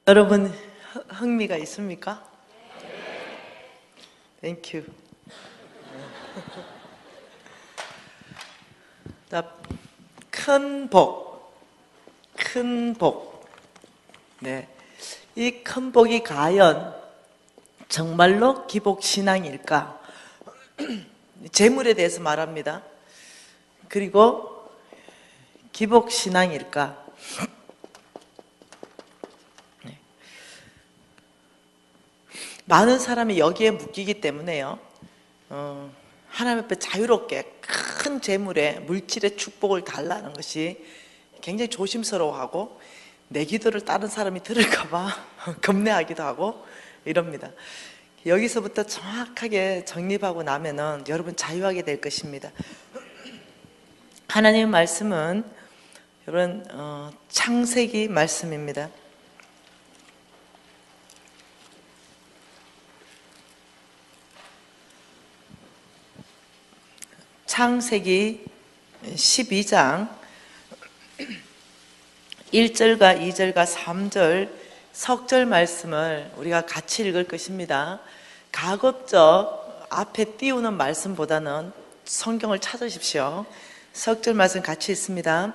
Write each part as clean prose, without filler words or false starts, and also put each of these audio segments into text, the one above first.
여러분 흥미가 있습니까? 땡큐. 큰 복, 큰 복. 네, 이 큰 복이 과연 정말로 기복신앙일까? 재물에 대해서 말합니다. 그리고 기복신앙일까? 많은 사람이 여기에 묶이기 때문에요. 하나님 앞에 자유롭게 큰 재물에 물질의 축복을 달라는 것이 굉장히 조심스러워하고 내 기도를 다른 사람이 들을까봐 겁내하기도 하고 이럽니다. 여기서부터 정확하게 정립하고 나면은 여러분 자유하게 될 것입니다. 하나님의 말씀은 여러분 창세기 말씀입니다. 창세기 12장 1절과 2절과 3절 석절 말씀을 우리가 같이 읽을 것입니다. 가급적 앞에 띄우는 말씀보다는 성경을 찾으십시오. 석절 말씀 같이 읽습니다.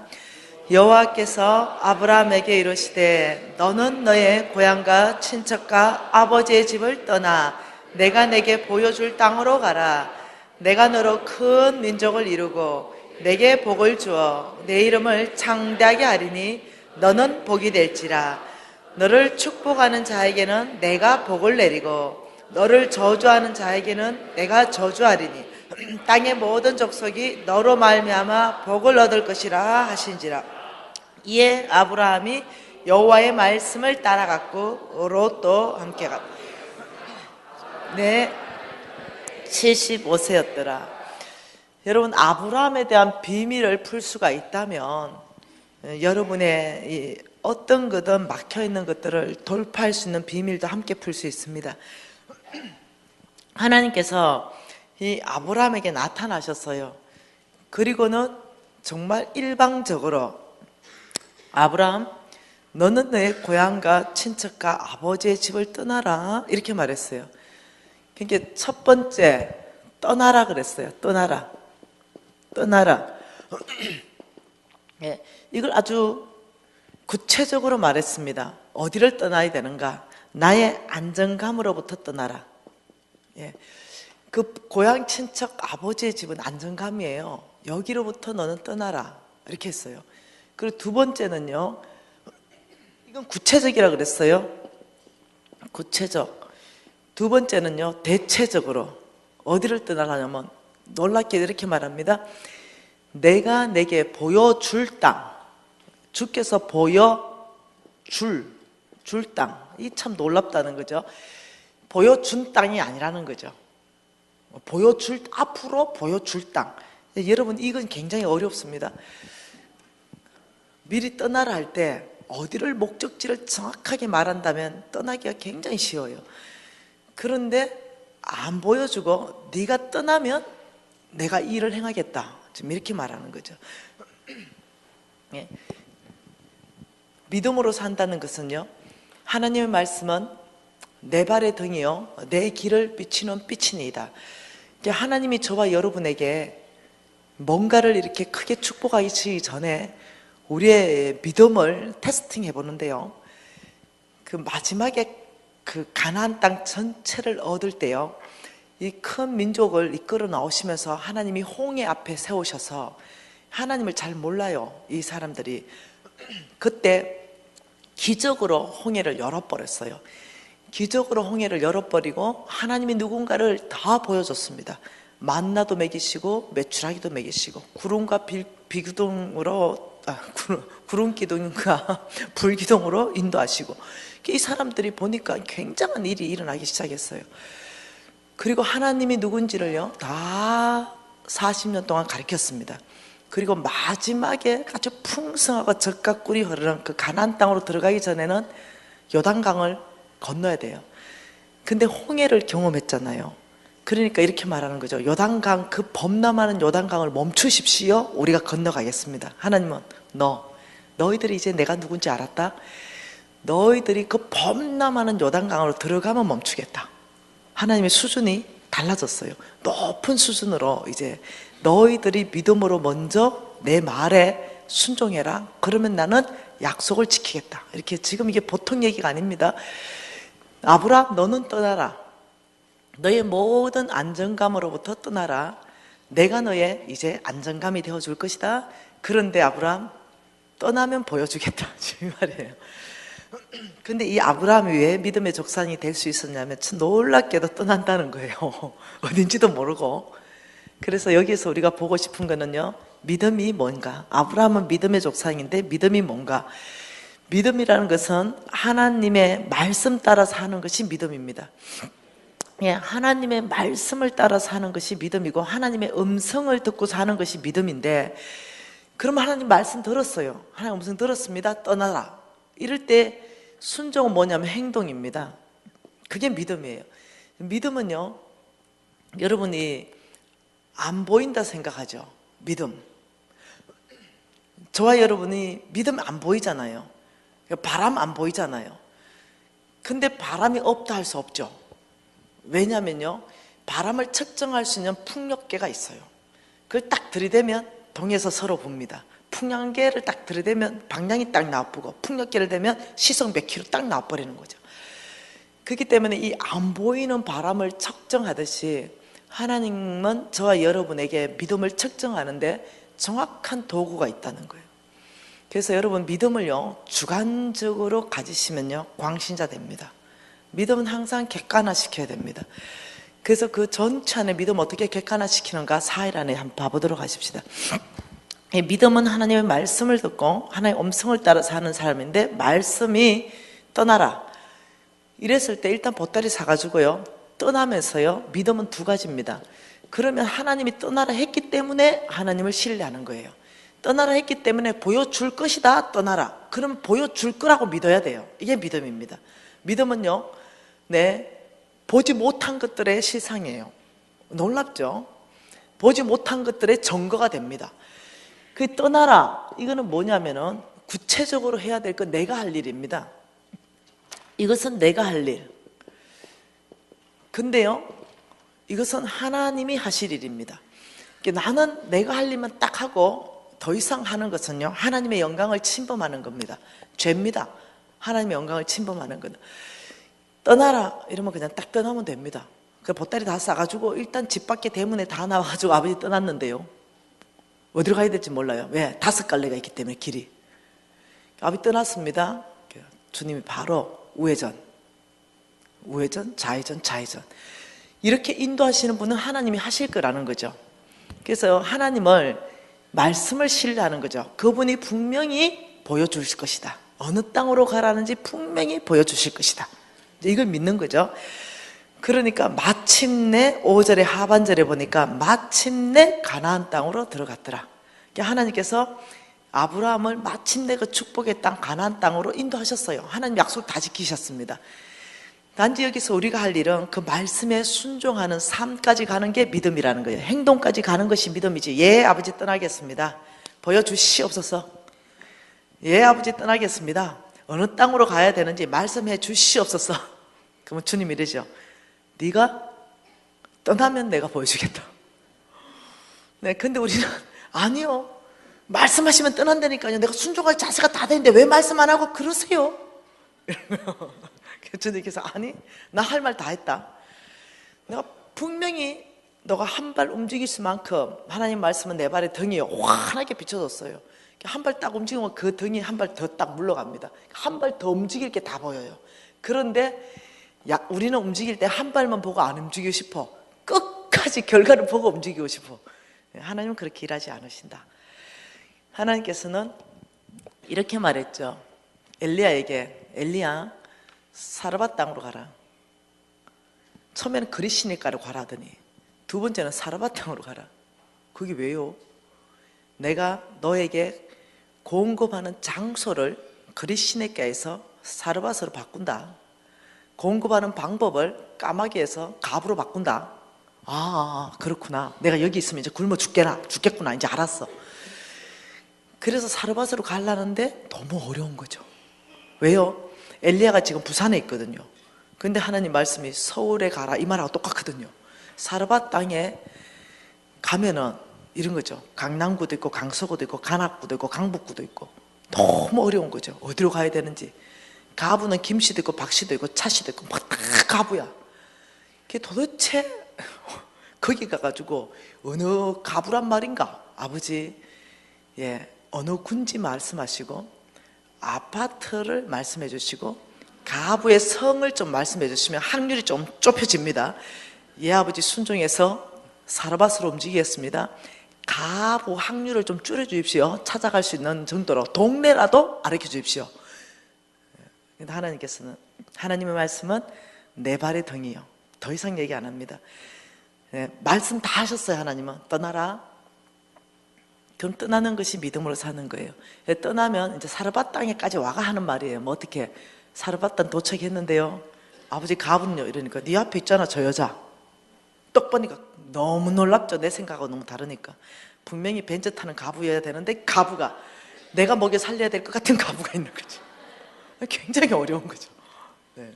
여호와께서 아브라함에게 이르시되 너는 너의 고향과 친척과 아버지의 집을 떠나 내가 내게 보여줄 땅으로 가라. 내가 너로 큰 민족을 이루고 내게 복을 주어 내 이름을 창대하게 하리니 너는 복이 될지라. 너를 축복하는 자에게는 내가 복을 내리고 너를 저주하는 자에게는 내가 저주하리니 땅의 모든 족속이 너로 말미암아 복을 얻을 것이라 하신지라. 이에 아브라함이 여호와의 말씀을 따라갔고 롯도 함께 갔다. 네, 75세였더라. 여러분, 아브라함에 대한 비밀을 풀 수가 있다면 여러분의 이 어떤 거든 막혀있는 것들을 돌파할 수 있는 비밀도 함께 풀 수 있습니다. 하나님께서 이 아브라함에게 나타나셨어요. 그리고는 정말 일방적으로 아브라함, 너는 너의 고향과 친척과 아버지의 집을 떠나라 이렇게 말했어요. 그러니까 첫 번째 떠나라 그랬어요. 떠나라. 예, 이걸 아주 구체적으로 말했습니다. 어디를 떠나야 되는가? 나의 안정감으로부터 떠나라. 예, 그 고향 친척 아버지의 집은 안정감이에요. 여기로부터 너는 떠나라 이렇게 했어요. 그리고 두 번째는요, 이건 구체적이라 그랬어요. 구체적. 두 번째는요, 대체적으로 어디를 떠나라냐면 놀랍게 이렇게 말합니다. 내가 내게 보여줄 땅, 주께서 보여줄 땅, 이 참 놀랍다는 거죠. 보여준 땅이 아니라는 거죠. 앞으로 보여줄 땅. 여러분, 이건 굉장히 어렵습니다. 미리 떠나라 할 때 어디를 목적지를 정확하게 말한다면 떠나기가 굉장히 쉬워요. 그런데 안 보여주고 네가 떠나면 내가 이 일을 행하겠다, 지금 이렇게 말하는 거죠. 예. 믿음으로 산다는 것은요, 하나님의 말씀은 내 발의 등이요 내 길을 비치는 빛이니이다. 하나님이 저와 여러분에게 뭔가를 이렇게 크게 축복하기 전에 우리의 믿음을 테스팅해 보는데요, 그 마지막에 그 가나안 땅 전체를 얻을 때요, 이 큰 민족을 이끌어 나오시면서 하나님이 홍해 앞에 세우셔서, 하나님을 잘 몰라요 이 사람들이. 그때 기적으로 홍해를 열어버렸어요. 기적으로 홍해를 열어버리고 하나님이 누군가를 다 보여줬습니다. 만나도 먹이시고 메추라기도 먹이시고 구름과 비기둥으로 구름 기둥과 불기둥으로 인도하시고, 이 사람들이 보니까 굉장한 일이 일어나기 시작했어요. 그리고 하나님이 누군지를요 다 40년 동안 가르쳤습니다. 그리고 마지막에 아주 풍성하고 젖과 꿀이 흐르는 그 가나안 땅으로 들어가기 전에는 요단강을 건너야 돼요. 근데 홍해를 경험했잖아요. 그러니까 이렇게 말하는 거죠. 요단강, 그 범람하는 요단강을 멈추십시오. 우리가 건너가겠습니다. 하나님은 너희들이 이제 내가 누군지 알았다? 너희들이 그 범람 많은 요단강으로 들어가면 멈추겠다. 하나님의 수준이 달라졌어요. 높은 수준으로 이제 너희들이 믿음으로 먼저 내 말에 순종해라. 그러면 나는 약속을 지키겠다. 이렇게 지금 이게 보통 얘기가 아닙니다. 아브라함 너는 떠나라. 너의 모든 안정감으로부터 떠나라. 내가 너의 이제 안정감이 되어줄 것이다. 그런데 아브라함 떠나면 보여주겠다. 지금 말이에요. 근데 이 아브라함이 왜 믿음의 족산이 될 수 있었냐면 참 놀랍게도 떠난다는 거예요. 어딘지도 모르고. 그래서 여기에서 우리가 보고 싶은 거는요, 믿음이 뭔가. 아브라함은 믿음의 족산인데 믿음이 뭔가. 믿음이라는 것은 하나님의 말씀 따라서 하는 것이 믿음입니다. 예, 하나님의 말씀을 따라서 하는 것이 믿음이고 하나님의 음성을 듣고 사는 것이 믿음인데, 그럼 하나님 말씀 들었어요. 하나님 음성 들었습니다. 떠나라. 이럴 때 순종은 뭐냐면 행동입니다. 그게 믿음이에요. 믿음은요, 여러분이 안 보인다 생각하죠. 믿음. 저와 여러분이 믿음 안 보이잖아요. 바람 안 보이잖아요. 근데 바람이 없다 할 수 없죠. 왜냐면요, 바람을 측정할 수 있는 풍력계가 있어요. 그걸 딱 들이대면 동에서 서로 봅니다. 풍량계를 딱 들이대면 방향이 딱 나쁘고, 풍력계를 대면 시속 몇 킬로 딱 나와버리는 거죠. 그렇기 때문에 이 안 보이는 바람을 측정하듯이 하나님은 저와 여러분에게 믿음을 측정하는데 정확한 도구가 있다는 거예요. 그래서 여러분 믿음을요, 주관적으로 가지시면요, 광신자 됩니다. 믿음은 항상 객관화시켜야 됩니다. 그래서 그 전체 안에 믿음 어떻게 객관화시키는가 4일 안에 한번 봐보도록 하십시다. 믿음은 하나님의 말씀을 듣고 하나님의 음성을 따라서 하는 사람인데, 말씀이 떠나라 이랬을 때 일단 보따리 사가지고요, 떠나면서요, 믿음은 두 가지입니다. 그러면 하나님이 떠나라 했기 때문에 하나님을 신뢰하는 거예요. 떠나라 했기 때문에 보여줄 것이다. 떠나라. 그럼 보여줄 거라고 믿어야 돼요. 이게 믿음입니다. 믿음은요, 보지 못한 것들의 실상이에요. 놀랍죠? 보지 못한 것들의 증거가 됩니다. 그 떠나라, 이거는 뭐냐면은 구체적으로 해야 될 건 내가 할 일입니다. 이것은 내가 할 일. 근데요, 이것은 하나님이 하실 일입니다. 나는 내가 할 일만 딱 하고 더 이상 하는 것은요, 하나님의 영광을 침범하는 겁니다. 죄입니다. 하나님의 영광을 침범하는 거는. 떠나라 이러면 그냥 딱 떠나면 됩니다. 그 보따리 다 싸가지고 일단 집 밖에 대문에 다 나와가지고 아버지 떠났는데요, 어디로 가야 될지 몰라요. 왜? 5갈래가 있기 때문에 길이. 아버지 떠났습니다. 주님이 바로 우회전, 좌회전 이렇게 인도하시는 분은 하나님이 하실 거라는 거죠. 그래서 하나님을, 말씀을 신뢰하는 거죠. 그분이 분명히 보여주실 것이다. 어느 땅으로 가라는지 분명히 보여주실 것이다. 이걸 믿는 거죠. 그러니까 마침내 5절의 하반절에 보니까 마침내 가나안 땅으로 들어갔더라. 그러니까 하나님께서 아브라함을 마침내 그 축복의 땅 가나안 땅으로 인도하셨어요. 하나님 약속 다 지키셨습니다. 단지 여기서 우리가 할 일은 그 말씀에 순종하는 삶까지 가는 게 믿음이라는 거예요. 행동까지 가는 것이 믿음이지. 예, 아버지 떠나겠습니다. 보여주시옵소서. 예, 아버지 떠나겠습니다. 어느 땅으로 가야 되는지 말씀해 주시옵소서. 그러면 주님 이러죠. 네가 떠나면 내가 보여주겠다. 네, 근데 우리는 아니요, 말씀하시면 떠난다니까요. 내가 순종할 자세가 다 되는데 왜 말씀 안 하고 그러세요? 주님께서 아니, 나 할 말 다 했다. 내가 분명히 너가 한 발 움직일 수만큼 하나님 말씀은 내 발의 등이 환하게 비춰졌어요. 한 발 딱 움직이면 그 등이 한 발 더 딱 물러갑니다. 한 발 더 움직일 게 다 보여요. 그런데 우리는 움직일 때 한 발만 보고 안 움직이고 싶어. 끝까지 결과를 보고 움직이고 싶어. 하나님은 그렇게 일하지 않으신다. 하나님께서는 이렇게 말했죠. 엘리야에게, 엘리야 사르밧 땅으로 가라. 처음에는 그리시니까로 가라 하더니 두 번째는 사르밧 땅으로 가라. 그게 왜요? 내가 너에게 공급하는 장소를 그리시니까에서 사르밧으로 바꾼다. 공급하는 방법을 까마귀에서 갑으로 바꾼다. 그렇구나. 내가 여기 있으면 이제 굶어 죽겠구나. 이제 알았어. 그래서 사르밧으로 가려는데 너무 어려운 거죠. 왜요? 엘리야가 지금 부산에 있거든요. 근데 하나님 말씀이 서울에 가라 이 말하고 똑같거든요. 사르밧 땅에 가면은 이런 거죠. 강남구도 있고 강서구도 있고 관악구도 있고 강북구도 있고 너무 어려운 거죠. 어디로 가야 되는지. 가부는 김씨도 있고 박씨도 있고 차씨도 있고 막 다 가부야. 그게 도대체 거기 가가지고 어느 가부란 말인가? 아버지, 예, 어느 군지 말씀하시고 아파트를 말씀해 주시고 가부의 성을 좀 말씀해 주시면 확률이 좀 좁혀집니다. 예, 아버지 순종해서 사르밧으로 움직이겠습니다. 가부 확률을 좀 줄여 주십시오. 찾아갈 수 있는 정도로 동네라도 알려 주십시오. 근데 하나님께서는, 하나님의 말씀은 내 발의 등이요. 더 이상 얘기 안 합니다. 예, 말씀 다 하셨어요. 하나님은 떠나라. 그럼 떠나는 것이 믿음으로 사는 거예요. 예, 떠나면 이제 사르밧 땅에까지 와가 하는 말이에요. 뭐 어떻게 사르밧 땅 도착했는데요. 아버지 가분요 이러니까 네 앞에 있잖아 저 여자. 떡 보니까 너무 놀랍죠. 내 생각하고 너무 다르니까. 분명히 벤츠 타는 가부여야 되는데 가부가 내가 먹여 살려야 될 것 같은 가부가 있는 거죠. 굉장히 어려운 거죠. 네.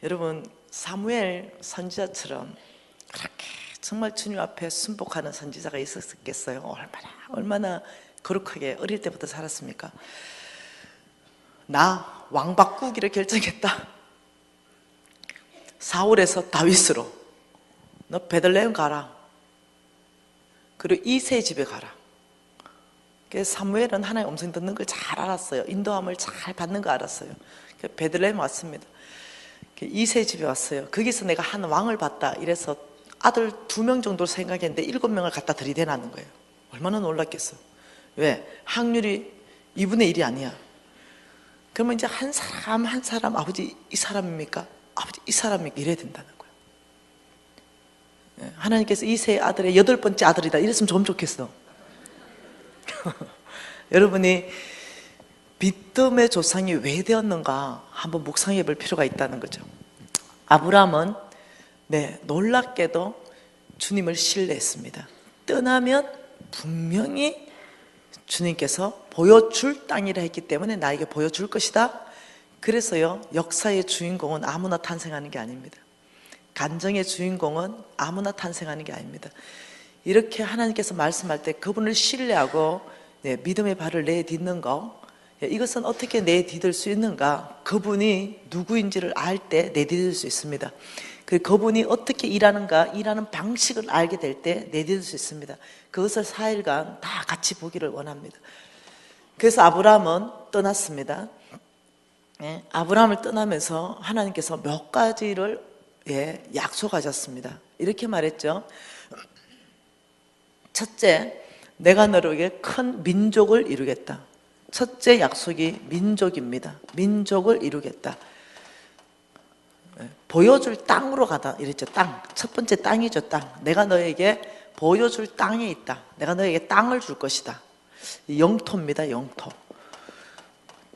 여러분 사무엘 선지자처럼 그렇게 정말 주님 앞에 순복하는 선지자가 있었겠어요? 얼마나 거룩하게 어릴 때부터 살았습니까? 나 왕 바꾸기를 결정했다. 사울에서 다윗으로. 너 베들레헴 가라. 그리고 이세 집에 가라. 그래서 사무엘은 하나님의 음성 듣는 걸 잘 알았어요. 인도함을 잘 받는 거 알았어요. 그래서 베들레헴 왔습니다. 이세 집에 왔어요. 거기서 내가 한 왕을 봤다. 이래서 아들 2명 정도 생각했는데 7명을 갖다 들이대놨는 거예요. 얼마나 놀랐겠어. 왜? 확률이 2분의 1이 아니야. 그러면 이제 한 사람 한 사람 아버지 이 사람입니까? 아버지 이 사람입니까? 이래야 된다는 거예요. 하나님께서 이세 아들의 8번째 아들이다 이랬으면 좀 좋겠어. 여러분이 믿음의 조상이 왜 되었는가 한번 묵상해 볼 필요가 있다는 거죠. 아브라함은 놀랍게도 주님을 신뢰했습니다. 떠나면 분명히 주님께서 보여줄 땅이라 했기 때문에 나에게 보여줄 것이다. 그래서요, 역사의 주인공은 아무나 탄생하는 게 아닙니다. 간정의 주인공은 아무나 탄생하는 게 아닙니다. 이렇게 하나님께서 말씀할 때 그분을 신뢰하고 믿음의 발을 내딛는 거, 이것은 어떻게 내딛을 수 있는가? 그분이 누구인지를 알 때 내딛을 수 있습니다. 그분이 어떻게 일하는가, 일하는 방식을 알게 될 때 내딛을 수 있습니다. 그것을 4일간 다 같이 보기를 원합니다. 그래서 아브라함은 떠났습니다. 아브라함을 떠나면서 하나님께서 몇 가지를 약속하셨습니다. 이렇게 말했죠. 첫째, 내가 너에게 큰 민족을 이루겠다. 첫째 약속이 민족입니다. 민족을 이루겠다. 보여줄 땅으로 가다 이랬죠. 땅. 첫 번째 땅이죠. 땅. 내가 너에게 보여줄 땅에 있다. 내가 너에게 땅을 줄 것이다. 영토입니다. 영토.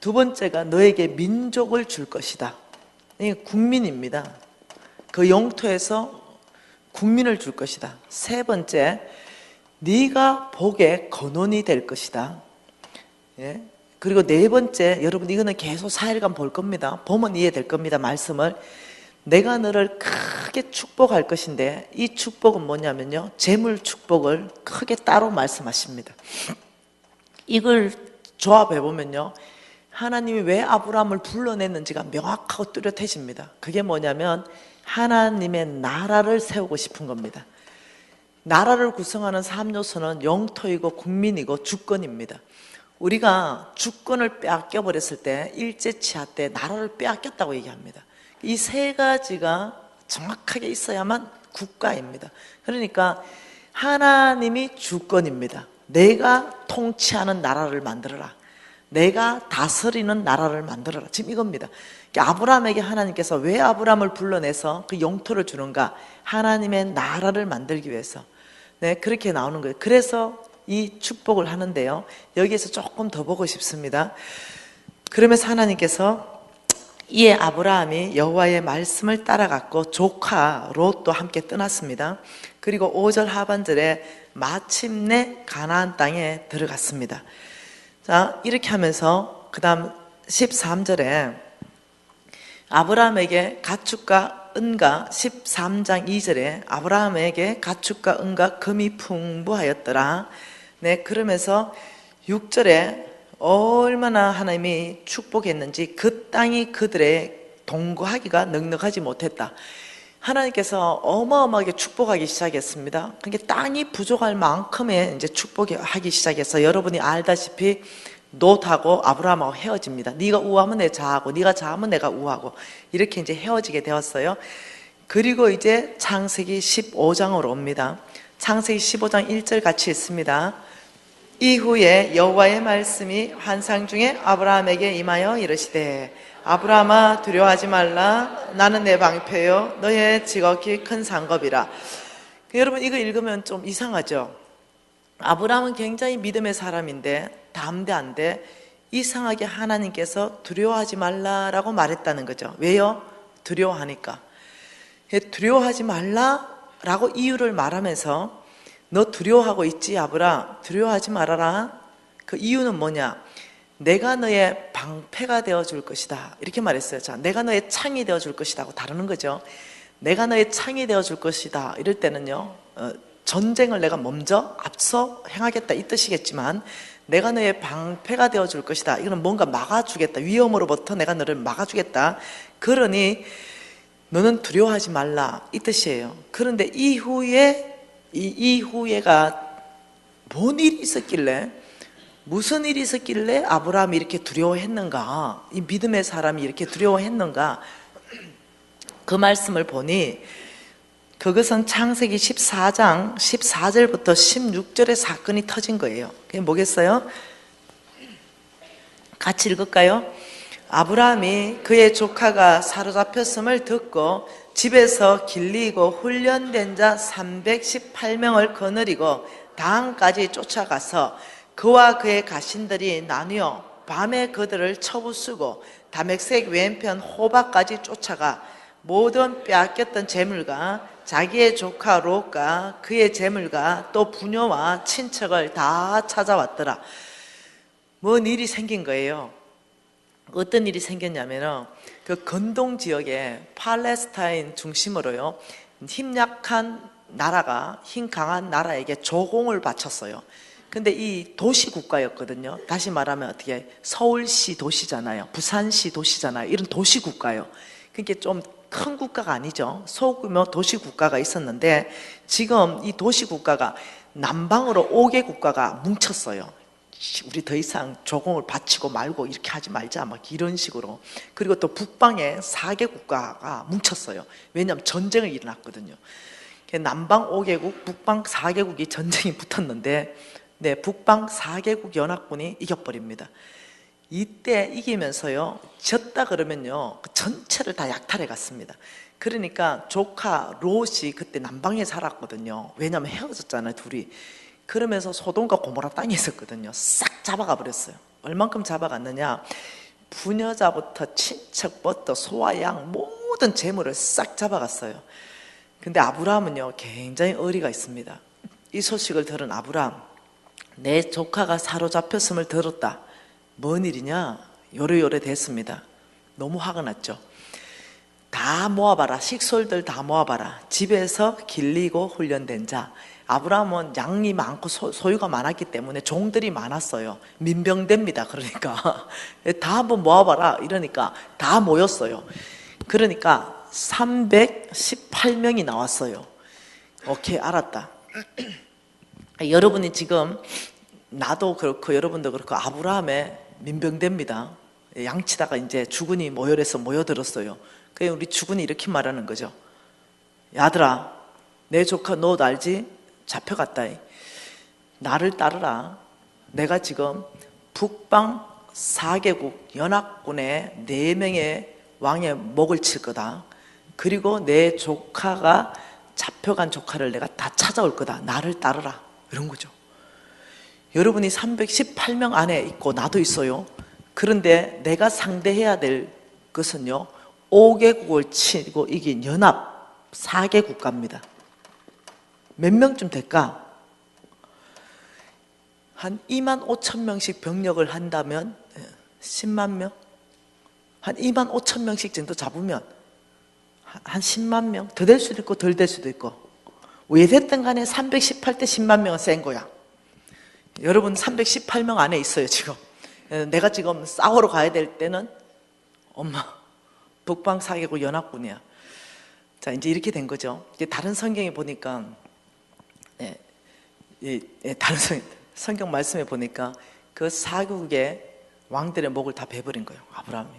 두 번째가 너에게 민족을 줄 것이다. 이게 국민입니다. 그 영토에서 국민을 줄 것이다. 세 번째, 네가 복의 근원이 될 것이다. 그리고 네 번째, 여러분 이거는 계속 4일간 볼 겁니다. 보면 이해될 겁니다. 말씀을. 내가 너를 크게 축복할 것인데 이 축복은 뭐냐면요, 재물 축복을 크게 따로 말씀하십니다. 이걸 조합해 보면요, 하나님이 왜 아브라함을 불러냈는지가 명확하고 뚜렷해집니다. 그게 뭐냐면 하나님의 나라를 세우고 싶은 겁니다. 나라를 구성하는 3요소는 영토이고 국민이고 주권입니다. 우리가 주권을 빼앗겨 버렸을 때, 일제치하 때 나라를 빼앗겼다고 얘기합니다. 이 세 가지가 정확하게 있어야만 국가입니다. 그러니까 하나님이 주권입니다. 내가 통치하는 나라를 만들어라. 내가 다스리는 나라를 만들어라. 지금 이겁니다. 아브라함에게 하나님께서 왜 아브라함을 불러내서 그 영토를 주는가? 하나님의 나라를 만들기 위해서. 그렇게 나오는 거예요. 그래서 이 축복을 하는데요, 여기에서 조금 더 보고 싶습니다. 그러면서 하나님께서 이에 아브라함이 여호와의 말씀을 따라갔고 조카 롯도 함께 떠났습니다. 그리고 5절 하반절에 마침내 가나안 땅에 들어갔습니다. 자, 이렇게 하면서 그 다음 13절에 아브라함에게 가축과 은과 13장 2절에 아브라함에게 가축과 은과 금이 풍부하였더라. 네, 그러면서 6절에 얼마나 하나님이 축복했는지 그 땅이 그들의 동거하기가 넉넉하지 못했다. 하나님께서 어마어마하게 축복하기 시작했습니다. 그러니까 땅이 부족할 만큼의 이제 축복하기 시작해서 여러분이 알다시피 롯하고 아브라함하고 헤어집니다. 네가 우하면 내가 좌하고 네가 좌하면 내가 우하고 이렇게 이제 헤어지게 되었어요. 그리고 이제 창세기 15장으로 옵니다. 창세기 15장 1절 같이 있습니다. 이후에 여호와의 말씀이 환상 중에 아브라함에게 임하여 이르시되 아브라함아 두려워하지 말라. 나는 내 방패요 너의 지극히 큰 상급이라. 여러분 이거 읽으면 좀 이상하죠? 아브라함은 굉장히 믿음의 사람인데 담대한데 이상하게 하나님께서 두려워하지 말라라고 말했다는 거죠. 왜요? 두려워하니까. 두려워하지 말라라고 이유를 말하면서 너 두려워하고 있지 아브라? 두려워하지 말아라. 그 이유는 뭐냐? 내가 너의 방패가 되어줄 것이다 이렇게 말했어요. 자, 내가 너의 창이 되어줄 것이다 고 다루는 거죠. 내가 너의 창이 되어줄 것이다 이럴 때는요 전쟁을 내가 먼저 앞서 행하겠다 이 뜻이겠지만 내가 너의 방패가 되어줄 것이다 이거는 뭔가 막아주겠다, 위험으로부터 내가 너를 막아주겠다, 그러니 너는 두려워하지 말라 이 뜻이에요. 그런데 이후에가 뭔 일이 있었길래, 무슨 일이 있었길래 아브라함이 이렇게 두려워했는가, 이 믿음의 사람이 이렇게 두려워했는가, 그 말씀을 보니 그것은 창세기 14장 14절부터 16절의 사건이 터진 거예요. 그게 뭐겠어요? 같이 읽을까요? 아브라함이 그의 조카가 사로잡혔음을 듣고 집에서 길리고 훈련된 자 318명을 거느리고 다한까지 쫓아가서 그와 그의 가신들이 나뉘어 밤에 그들을 쳐부수고 다메섹 왼편 호박까지 쫓아가 모든 빼앗겼던 재물과 자기의 조카 롯과 그의 재물과 또 부녀와 친척을 다 찾아왔더라. 뭔 일이 생긴 거예요. 어떤 일이 생겼냐면은 그 건동 지역에 팔레스타인 중심으로요 힘 약한 나라가 힘 강한 나라에게 조공을 바쳤어요. 근데 이 도시 국가였거든요. 다시 말하면 어떻게 서울시 도시잖아요, 부산시 도시잖아요. 이런 도시 국가요. 그러니까 좀 큰 국가가 아니죠. 소규모 도시 국가가 있었는데 지금 이 도시 국가가 남방으로 5개 국가가 뭉쳤어요. 우리 더 이상 조공을 바치고 말고 이렇게 하지 말자 막 이런 식으로. 그리고 또 북방에 4개 국가가 뭉쳤어요. 왜냐하면 전쟁이 일어났거든요. 남방 5개국, 북방 4개국이 전쟁이 붙었는데 네, 북방 4개국 연합군이 이겨버립니다. 이때 이기면서요 졌다 그러면요 그 전체를 다 약탈해 갔습니다. 그러니까 조카 롯이 그때 남방에 살았거든요. 왜냐하면 헤어졌잖아요 둘이. 그러면서 소돔과 고모라 땅에 있었거든요. 싹 잡아가 버렸어요. 얼만큼 잡아갔느냐, 부녀자부터 친척부터 소와 양 모든 재물을 싹 잡아갔어요. 근데 아브라함은요 굉장히 의리가 있습니다. 이 소식을 들은 아브라함, 내 조카가 사로잡혔음을 들었다. 뭔 일이냐? 요래요래 됐습니다. 너무 화가 났죠. 다 모아봐라. 식솔들 다 모아봐라. 집에서 길리고 훈련된 자. 아브라함은 양이 많고 소유가 많았기 때문에 종들이 많았어요. 민병대입니다. 그러니까 다 한번 모아봐라 이러니까 다 모였어요. 그러니까 318명이 나왔어요. 오케이, 알았다. 여러분이 지금, 나도 그렇고 여러분도 그렇고 아브라함의 민병대입니다. 양치다가 이제 주군이 모여서 모여들었어요. 그래서 우리 주군이 이렇게 말하는 거죠. 야들아, 내 조카 롯 알지? 잡혀갔다. 나를 따르라. 내가 지금 북방 4개국 연합군의 4명의 왕의 목을 칠 거다. 그리고 내 조카가 잡혀간 조카를 내가 다 찾아올 거다. 나를 따르라. 이런 거죠. 여러분이 318명 안에 있고 나도 있어요. 그런데 내가 상대해야 될 것은요 5개국을 치고 이긴 연합 4개 국가입니다. 몇 명쯤 될까? 한 2만 5천 명씩 병력을 한다면 10만 명? 한 2만 5천 명씩 정도 잡으면 한 10만 명? 더 될 수도 있고 덜 될 수도 있고, 왜 됐든 간에 318대 10만 명은 센 거야. 여러분 318명 안에 있어요 지금. 내가 지금 싸우러 가야 될 때는 엄마 북방 4개국 연합군이야. 자, 이제 이렇게 된 거죠. 이제 다른 성경에 보니까 다른 성경 말씀에 보니까 그 4국의 왕들의 목을 다 베버린 거예요, 아브라함이.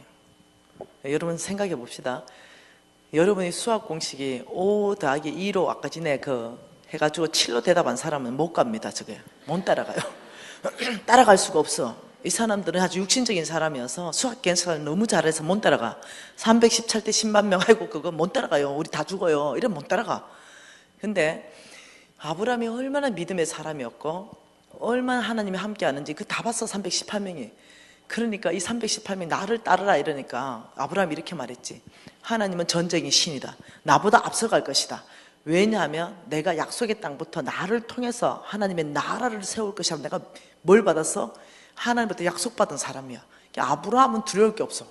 여러분 생각해 봅시다. 여러분이 수학 공식이 5 더하기 2로 아까 전에 해가지고 7로 대답한 사람은 못 갑니다. 저게 못 따라가요. 따라갈 수가 없어. 이 사람들은 아주 육신적인 사람이어서 수학 계산을 너무 잘해서 못 따라가. 317대 10만 명, 아이고 그거 못 따라가요, 우리 다 죽어요, 이러면 못 따라가. 근데 아브라함이 얼마나 믿음의 사람이었고 얼마나 하나님이 함께 하는지 그 다 봤어, 318명이. 그러니까 이 318명이 나를 따르라 이러니까 아브라함이 이렇게 말했지. 하나님은 전쟁의 신이다. 나보다 앞서갈 것이다. 왜냐하면 내가 약속의 땅부터 나를 통해서 하나님의 나라를 세울 것이라. 내가 뭘 받았어? 하나님부터 약속받은 사람이야. 아브라함은 두려울 게 없어.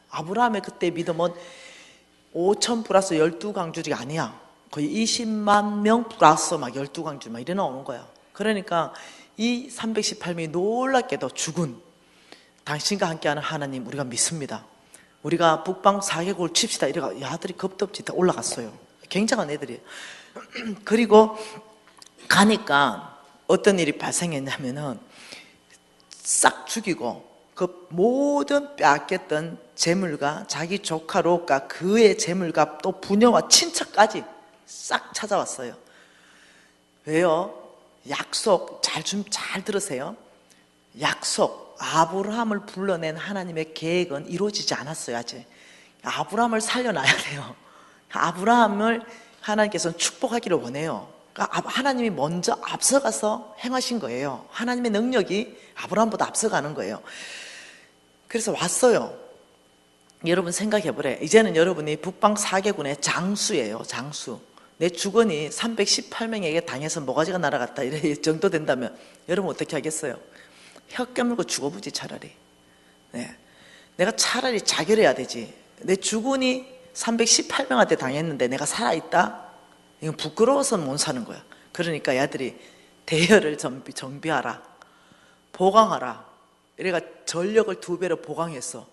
아브라함의 그때 믿음은 5천 플러스 12강줄이 아니야. 거의 20만 명 플러스 막 12강줄 막 이래 나오는 거야. 그러니까 이 318명이 놀랍게도 죽은 당신과 함께하는 하나님 우리가 믿습니다. 우리가 북방 4개국을 칩시다 이래가 야들이 겁도 없이 다 올라갔어요. 굉장한 애들이에요. 그리고 가니까 어떤 일이 발생했냐면은 싹 죽이고 그 모든 빼앗겼던 재물과 자기 조카 롯과 그의 재물과 또 부녀와 친척까지 싹 찾아왔어요. 왜요? 약속, 잘 들으세요. 약속, 아브라함을 불러낸 하나님의 계획은 이루어지지 않았어요, 아직. 아브라함을 살려놔야 돼요. 아브라함을 하나님께서는 축복하기를 원해요. 그러니까 하나님이 먼저 앞서가서 행하신 거예요. 하나님의 능력이 아브라함보다 앞서가는 거예요. 그래서 왔어요. 여러분 생각해보래. 이제는 여러분이 북방 4개군의 장수예요, 장수. 내 주권이 318명에게 당해서 모가지가 날아갔다 이래 정도 된다면 여러분 어떻게 하겠어요? 혀 깨물고 죽어보지 차라리. 네. 내가 차라리 자결해야 되지. 내 주군이 318명한테 당했는데 내가 살아있다? 이건 부끄러워서는 못 사는 거야. 그러니까 야들이 대열을 정비하라, 보강하라. 이래가 전력을 2배로 보강했어.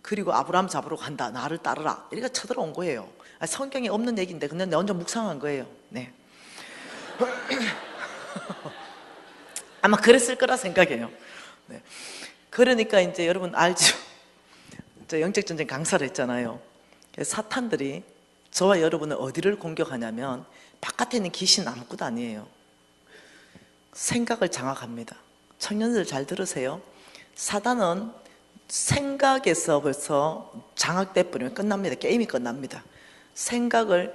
그리고 아브라함 잡으러 간다, 나를 따르라. 이래가 쳐들어온 거예요. 성경에 없는 얘기인데 근데 내 혼자 묵상한 거예요. 네. 아마 그랬을 거라 생각해요. 네. 그러니까 이제 여러분 알죠? 저 영적전쟁 강사를 했잖아요. 사탄들이 저와 여러분을 어디를 공격하냐면 바깥에 있는 귀신 아무것도 아니에요. 생각을 장악합니다. 청년들 잘 들으세요. 사단은 생각에서 벌써 장악돼 버리면 끝납니다. 게임이 끝납니다. 생각을,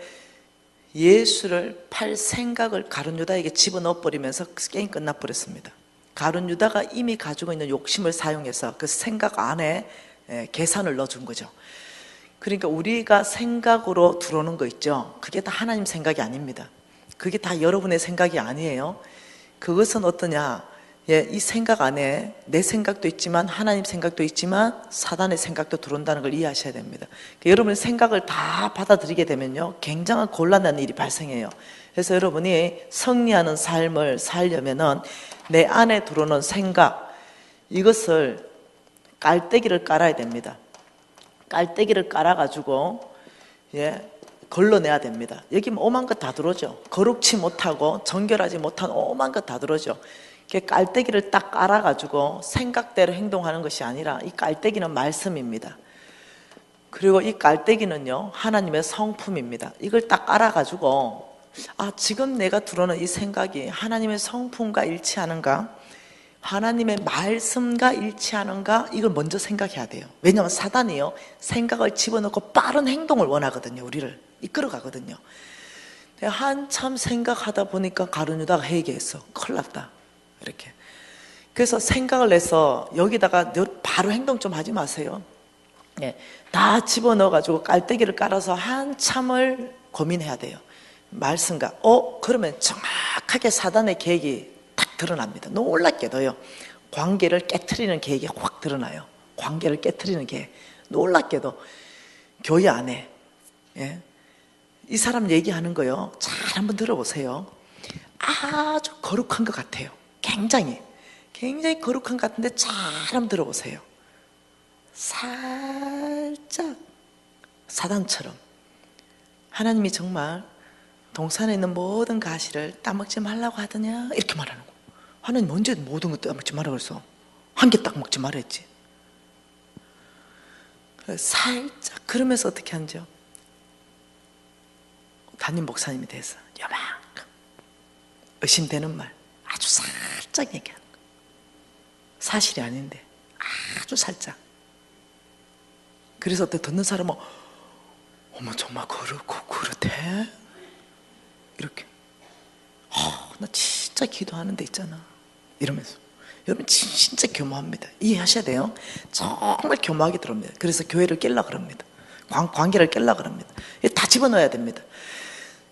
예수를 팔 생각을 가룟 유다에게 집어넣어 버리면서 게임 끝나버렸습니다. 가룟 유다가 이미 가지고 있는 욕심을 사용해서 그 생각 안에 계산을 넣어준 거죠. 그러니까 우리가 생각으로 들어오는 거 있죠. 그게 다 하나님 생각이 아닙니다. 그게 다 여러분의 생각이 아니에요. 그것은 어떠냐? 이 생각 안에 내 생각도 있지만 하나님 생각도 있지만 사단의 생각도 들어온다는 걸 이해하셔야 됩니다. 그러니까 여러분의 생각을 다 받아들이게 되면요, 굉장한 곤란한 일이 발생해요. 그래서 여러분이 승리하는 삶을 살려면은 내 안에 들어오는 생각, 이것을 깔때기를 깔아야 됩니다. 깔때기를 깔아가지고 걸러내야 됩니다. 여기 오만 것 다 들어오죠. 거룩치 못하고 정결하지 못한 오만 것 다 들어오죠. 깔때기를 딱 깔아가지고 생각대로 행동하는 것이 아니라 이 깔때기는 말씀입니다. 그리고 이 깔때기는요, 하나님의 성품입니다. 이걸 딱 깔아가지고 지금 내가 들어오는 이 생각이 하나님의 성품과 일치하는가, 하나님의 말씀과 일치하는가, 이걸 먼저 생각해야 돼요. 왜냐하면 사단이요, 생각을 집어넣고 빠른 행동을 원하거든요. 우리를 이끌어가거든요. 한참 생각하다 보니까 가룟 유다가 회개했어. 큰일 났다 이렇게. 그래서 생각을 내서 여기다가 바로 행동 좀 하지 마세요. 다 집어넣어가지고 깔때기를 깔아서 한참을 고민해야 돼요. 말씀과 그러면 정확하게 사단의 계획이 탁 드러납니다. 놀랍게도요. 관계를 깨트리는 계획이 확 드러나요. 관계를 깨트리는 계획. 놀랍게도 교회 안에, 예? 이 사람 얘기하는 거요. 잘 한번 들어보세요. 아주 거룩한 것 같아요. 굉장히 거룩한 것 같은데 잘 한번 들어보세요. 살짝 사단처럼 하나님이 정말 동산에 있는 모든 가시를 따먹지 말라고 하더냐 이렇게 말하는 거. 하나님 언제 모든 거 따먹지 말라고 그랬어? 한 개 딱 먹지 말았지. 살짝 그러면서 어떻게 하죠? 담임 목사님이 돼서 요만큼 의심되는 말 아주 살짝 얘기하는 거. 사실이 아닌데 아주 살짝. 그래서 어때 듣는 사람은 어머 정말 그렇고 그렇대? 이렇게 나 진짜 기도하는 데 있잖아 이러면서. 여러분 진짜 교묘합니다. 이해하셔야 돼요. 정말 교묘하게 들어옵니다. 그래서 교회를 깰라 그럽니다. 관계를 깰라 그럽니다. 다 집어넣어야 됩니다.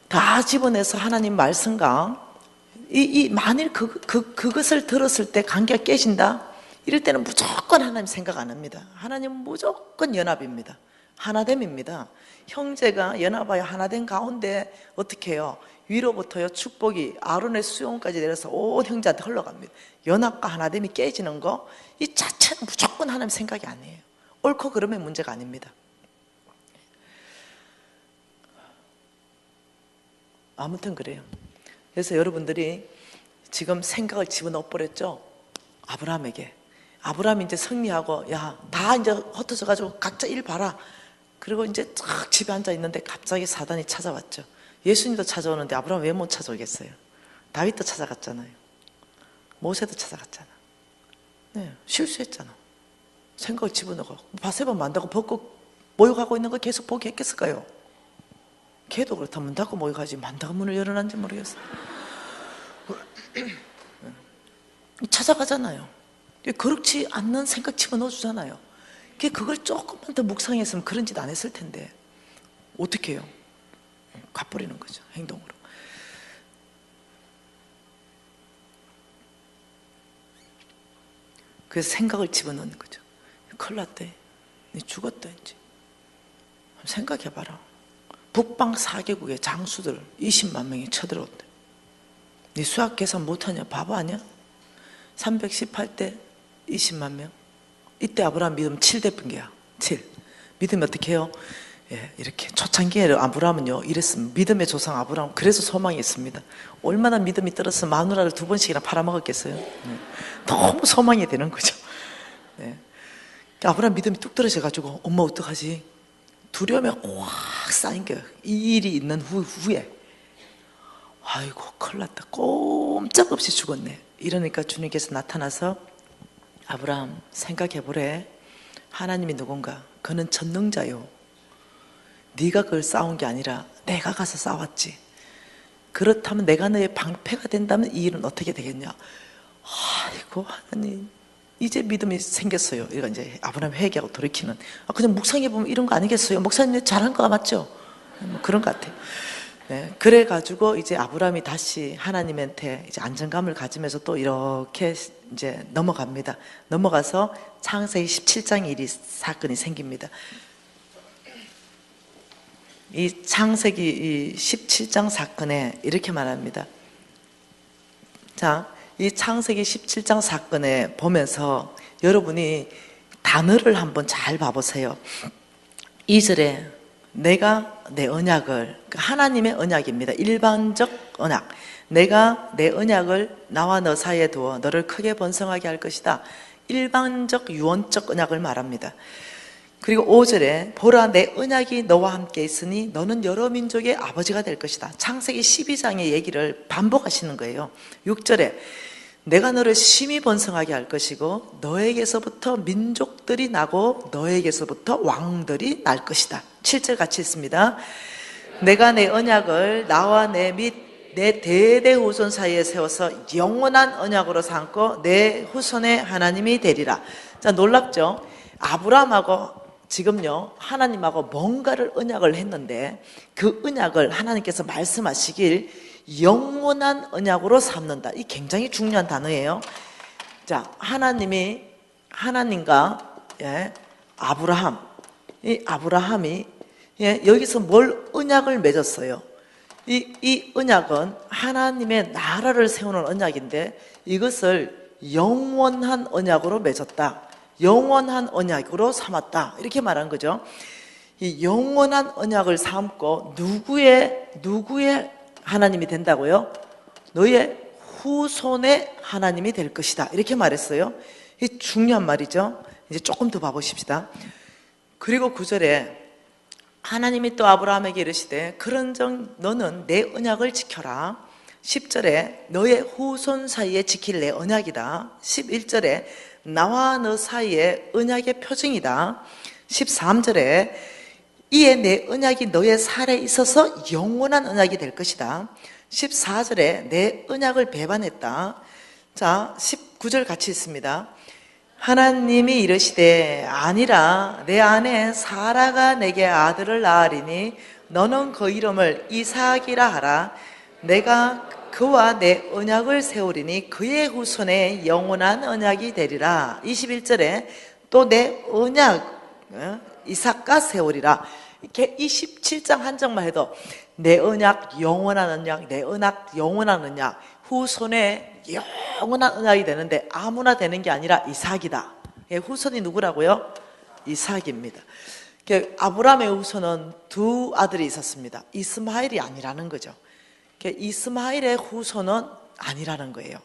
다 집어내서 하나님 말씀과 만일 그것을 들었을 때 관계가 깨진다? 이럴 때는 무조건 하나님 생각 안 합니다. 하나님은 무조건 연합입니다. 하나됨입니다. 형제가 연합하여 하나된 가운데 어떻게 해요? 위로부터요 축복이 아론의 수용까지 내려서 온 형제한테 흘러갑니다. 연합과 하나됨이 깨지는 거 이 자체는 무조건 하나님 생각이 아니에요. 옳고 그름의 문제가 아닙니다. 아무튼 그래요. 그래서 여러분들이 지금 생각을 집어넣어 버렸죠. 아브라함에게. 아브라함이 이제 승리하고 야 다 이제 흩어져 가지고 각자 일 봐라. 그리고 이제 쫙 집에 앉아 있는데 갑자기 사단이 찾아왔죠. 예수님도 찾아오는데 아브라함 왜 못 찾아오겠어요? 다윗도 찾아갔잖아요. 모세도 찾아갔잖아. 네, 실수했잖아. 생각을 집어넣어. 바세바 만다고 벗고 모욕하고 있는 거 계속 보게 했겠을까요? 걔도 그렇다면 문 닫고 모욕하지 만다고 문을 열어놨는지 모르겠어요. 찾아가잖아요. 그렇지 않는 생각 집어넣어주잖아요. 그걸 조금만 더 묵상했으면 그런 짓 안 했을 텐데 어떻게 해요? 갚버리는 거죠. 행동으로. 그래서 생각을 집어넣는 거죠. 큰일 났대. 네 죽었다 이제. 생각해봐라. 북방 4개국의 장수들 20만 명이 쳐들어온대. 네 수학 계산 못하냐? 바보 아니야? 318대 20만 명. 이때 아브라함 믿음 7대 분계야. 7. 믿음이 어떻게 해요? 예, 이렇게 초창기에 아브라함은요 이랬습니다. 믿음의 조상 아브라함. 그래서 소망이 있습니다. 얼마나 믿음이 떨어서 마누라를 2번씩이나 팔아먹었겠어요. 네. 너무 소망이 되는 거죠. 네. 아브라함 믿음이 뚝 떨어져가지고 엄마 어떡하지? 두려움에 확 쌓인 거예요. 이 일이 있는 후에 아이고 큰일 났다. 꼼짝없이 죽었네. 이러니까 주님께서 나타나서 아브라함 생각해보래. 하나님이 누군가? 그는 전능자요. 네가 그걸 싸운 게 아니라 내가 가서 싸웠지. 그렇다면 내가 너의 방패가 된다면 이 일은 어떻게 되겠냐? 아이고 하나님 이제 믿음이 생겼어요. 이거 이제 아브라함 회개하고 돌이키는. 그냥 묵상해보면 이런 거 아니겠어요? 목사님 잘한 거 맞죠? 뭐 그런 것 같아요. 네, 그래가지고 이제 아브라함이 다시 하나님한테 이제 안정감을 가지면서 또 이렇게 이제 넘어갑니다. 넘어가서 창세기 17장 일이 사건이 생깁니다. 이 창세기 17장 사건에 이렇게 말합니다. 자, 이 창세기 17장 사건에 보면서 여러분이 단어를 한번 잘 봐보세요. 2절에 내가 내 언약을, 하나님의 언약입니다. 일반적 언약. 내가 내 언약을 나와 너 사이에 두어 너를 크게 번성하게 할 것이다. 일반적 유언적 언약을 말합니다. 그리고 5절에 보라 내 언약이 너와 함께 있으니 너는 여러 민족의 아버지가 될 것이다. 창세기 12장의 얘기를 반복하시는 거예요. 6절에 내가 너를 심히 번성하게 할 것이고 너에게서부터 민족들이 나고 너에게서부터 왕들이 날 것이다. 7절 같이 있습니다. 내가 내 언약을 나와 내 및 내 대대 후손 사이에 세워서 영원한 언약으로 삼고 내 후손의 하나님이 되리라. 자, 놀랍죠? 아브라함하고 지금요 하나님하고 뭔가를 언약을 했는데 그 언약을 하나님께서 말씀하시길 영원한 언약으로 삼는다. 이 굉장히 중요한 단어예요. 자, 하나님과 아브라함, 이 아브라함이 여기서 뭘 언약을 맺었어요. 이 언약은 하나님의 나라를 세우는 언약인데 이것을 영원한 언약으로 맺었다. 영원한 언약으로 삼았다. 이렇게 말한 거죠. 이 영원한 언약을 삼고 누구의 하나님이 된다고요? 너의 후손의 하나님이 될 것이다. 이렇게 말했어요. 이 중요한 말이죠. 이제 조금 더 봐보십시다. 그리고 9절에 하나님이 또 아브라함에게 이르시되 그런즉 너는 내 언약을 지켜라. 10절에 너의 후손 사이에 지킬 내 언약이다. 11절에 나와 너 사이에 언약의 표징이다. 13절에 이에 내 언약이 너의 살에 있어서 영원한 언약이 될 것이다. 14절에 내 언약을 배반했다. 자, 19절 같이 있습니다. 하나님이 이르시되 아니라 내 아내 사라가 내게 아들을 낳으리니 너는 그 이름을 이삭이라 하라. 내가 그와 내 언약을 세우리니 그의 후손에 영원한 언약이 되리라. 21절에 또 내 언약 이삭과 세우리라. 이렇게 27장 한 장만 해도 내 언약 영원한 언약, 내 언약 영원한 언약, 후손에 영원한 언약이 되는데 아무나 되는 게 아니라 이삭이다. 후손이 누구라고요? 이삭입니다. 아브라함의 후손은 두 아들이 있었습니다. 이스마엘이 아니라는 거죠. 이스마엘의 후손은 아니라는 거예요.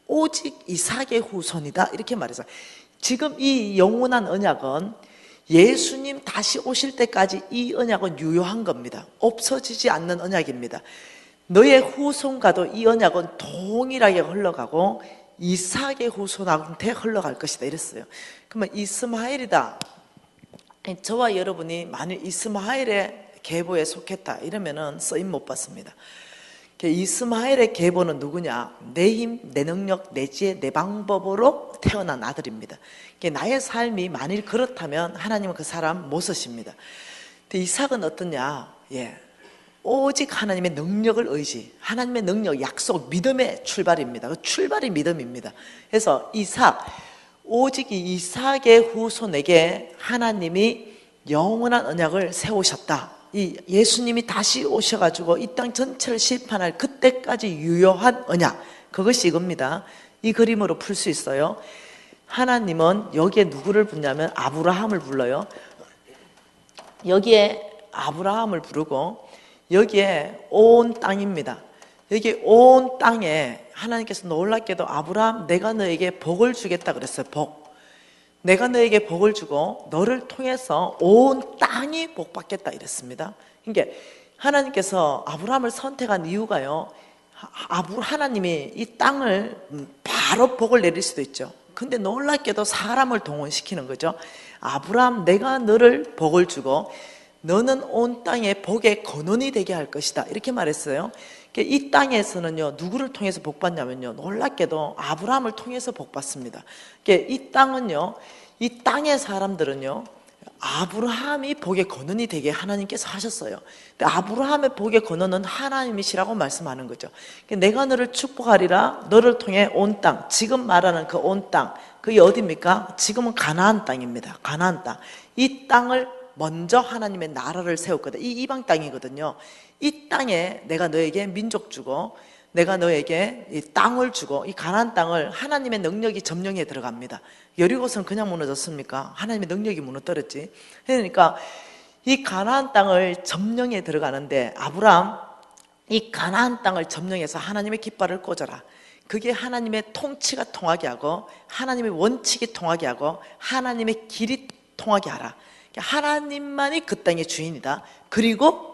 오직 이삭의 후손이다. 이렇게 말해서 지금 이 영원한 언약은 예수님 다시 오실 때까지 이 언약은 유효한 겁니다. 없어지지 않는 언약입니다. 너의 후손과도 이 언약은 동일하게 흘러가고 이삭의 후손한테 흘러갈 것이다 이랬어요. 그러면 이스마엘이다. 저와 여러분이 만일 이스마엘의 계보에 속했다 이러면은 쓰임 못 받습니다. 이스마엘의 계보는 누구냐? 내 힘, 내 능력, 내 지혜, 내 방법으로 태어난 아들입니다. 나의 삶이 만일 그렇다면 하나님은 그 사람 못 쓰십니다. 근데 이삭은 어떠냐? 오직 하나님의 능력을 의지, 하나님의 능력, 약속, 믿음의 출발입니다. 그 출발이 믿음입니다. 그래서 오직 이 이삭의 후손에게 하나님이 영원한 언약을 세우셨다. 이 예수님이 다시 오셔가지고 이 땅 전체를 심판할 그때까지 유효한 언약, 그것이 이겁니다. 이 그림으로 풀 수 있어요. 하나님은 여기에 누구를 부르냐면 아브라함을 불러요. 여기에 아브라함을 부르고 여기에 온 땅입니다. 여기 온 땅에 하나님께서 놀랍게도 아브라함 내가 너에게 복을 주겠다 그랬어요. 복. 내가 너에게 복을 주고 너를 통해서 온 땅이 복받겠다 이랬습니다. 그러니까 하나님께서 아브라함을 선택한 이유가요. 하나님이 이 땅을 바로 복을 내릴 수도 있죠. 근데 놀랍게도 사람을 동원시키는 거죠. 아브라함 내가 너를 복을 주고 너는 온 땅에 복의 근원이 되게 할 것이다 이렇게 말했어요. 이 땅에서는요 누구를 통해서 복받냐면요 놀랍게도 아브라함을 통해서 복받습니다. 이 땅은요 이 땅의 사람들은요 아브라함이 복의 근원이 되게 하나님께서 하셨어요. 근데 아브라함의 복의 근원은 하나님이시라고 말씀하는 거죠. 내가 너를 축복하리라. 너를 통해 온 땅, 지금 말하는 그 온 땅, 그게 어디입니까? 지금은 가나안 땅입니다. 가나안 땅. 이 땅을 먼저 하나님의 나라를 세웠거든. 이 이방 땅이거든요. 이 땅에 내가 너에게 민족 주고 내가 너에게 이 땅을 주고 이 가나안 땅을 하나님의 능력이 점령해 들어갑니다. 여리고성 그냥 무너졌습니까? 하나님의 능력이 무너뜨렸지. 그러니까 이 가나안 땅을 점령해 들어가는데 아브라함 이 가나안 땅을 점령해서 하나님의 깃발을 꽂아라. 그게 하나님의 통치가 통하게 하고 하나님의 원칙이 통하게 하고 하나님의 길이 통하게 하라. 하나님만이 그 땅의 주인이다. 그리고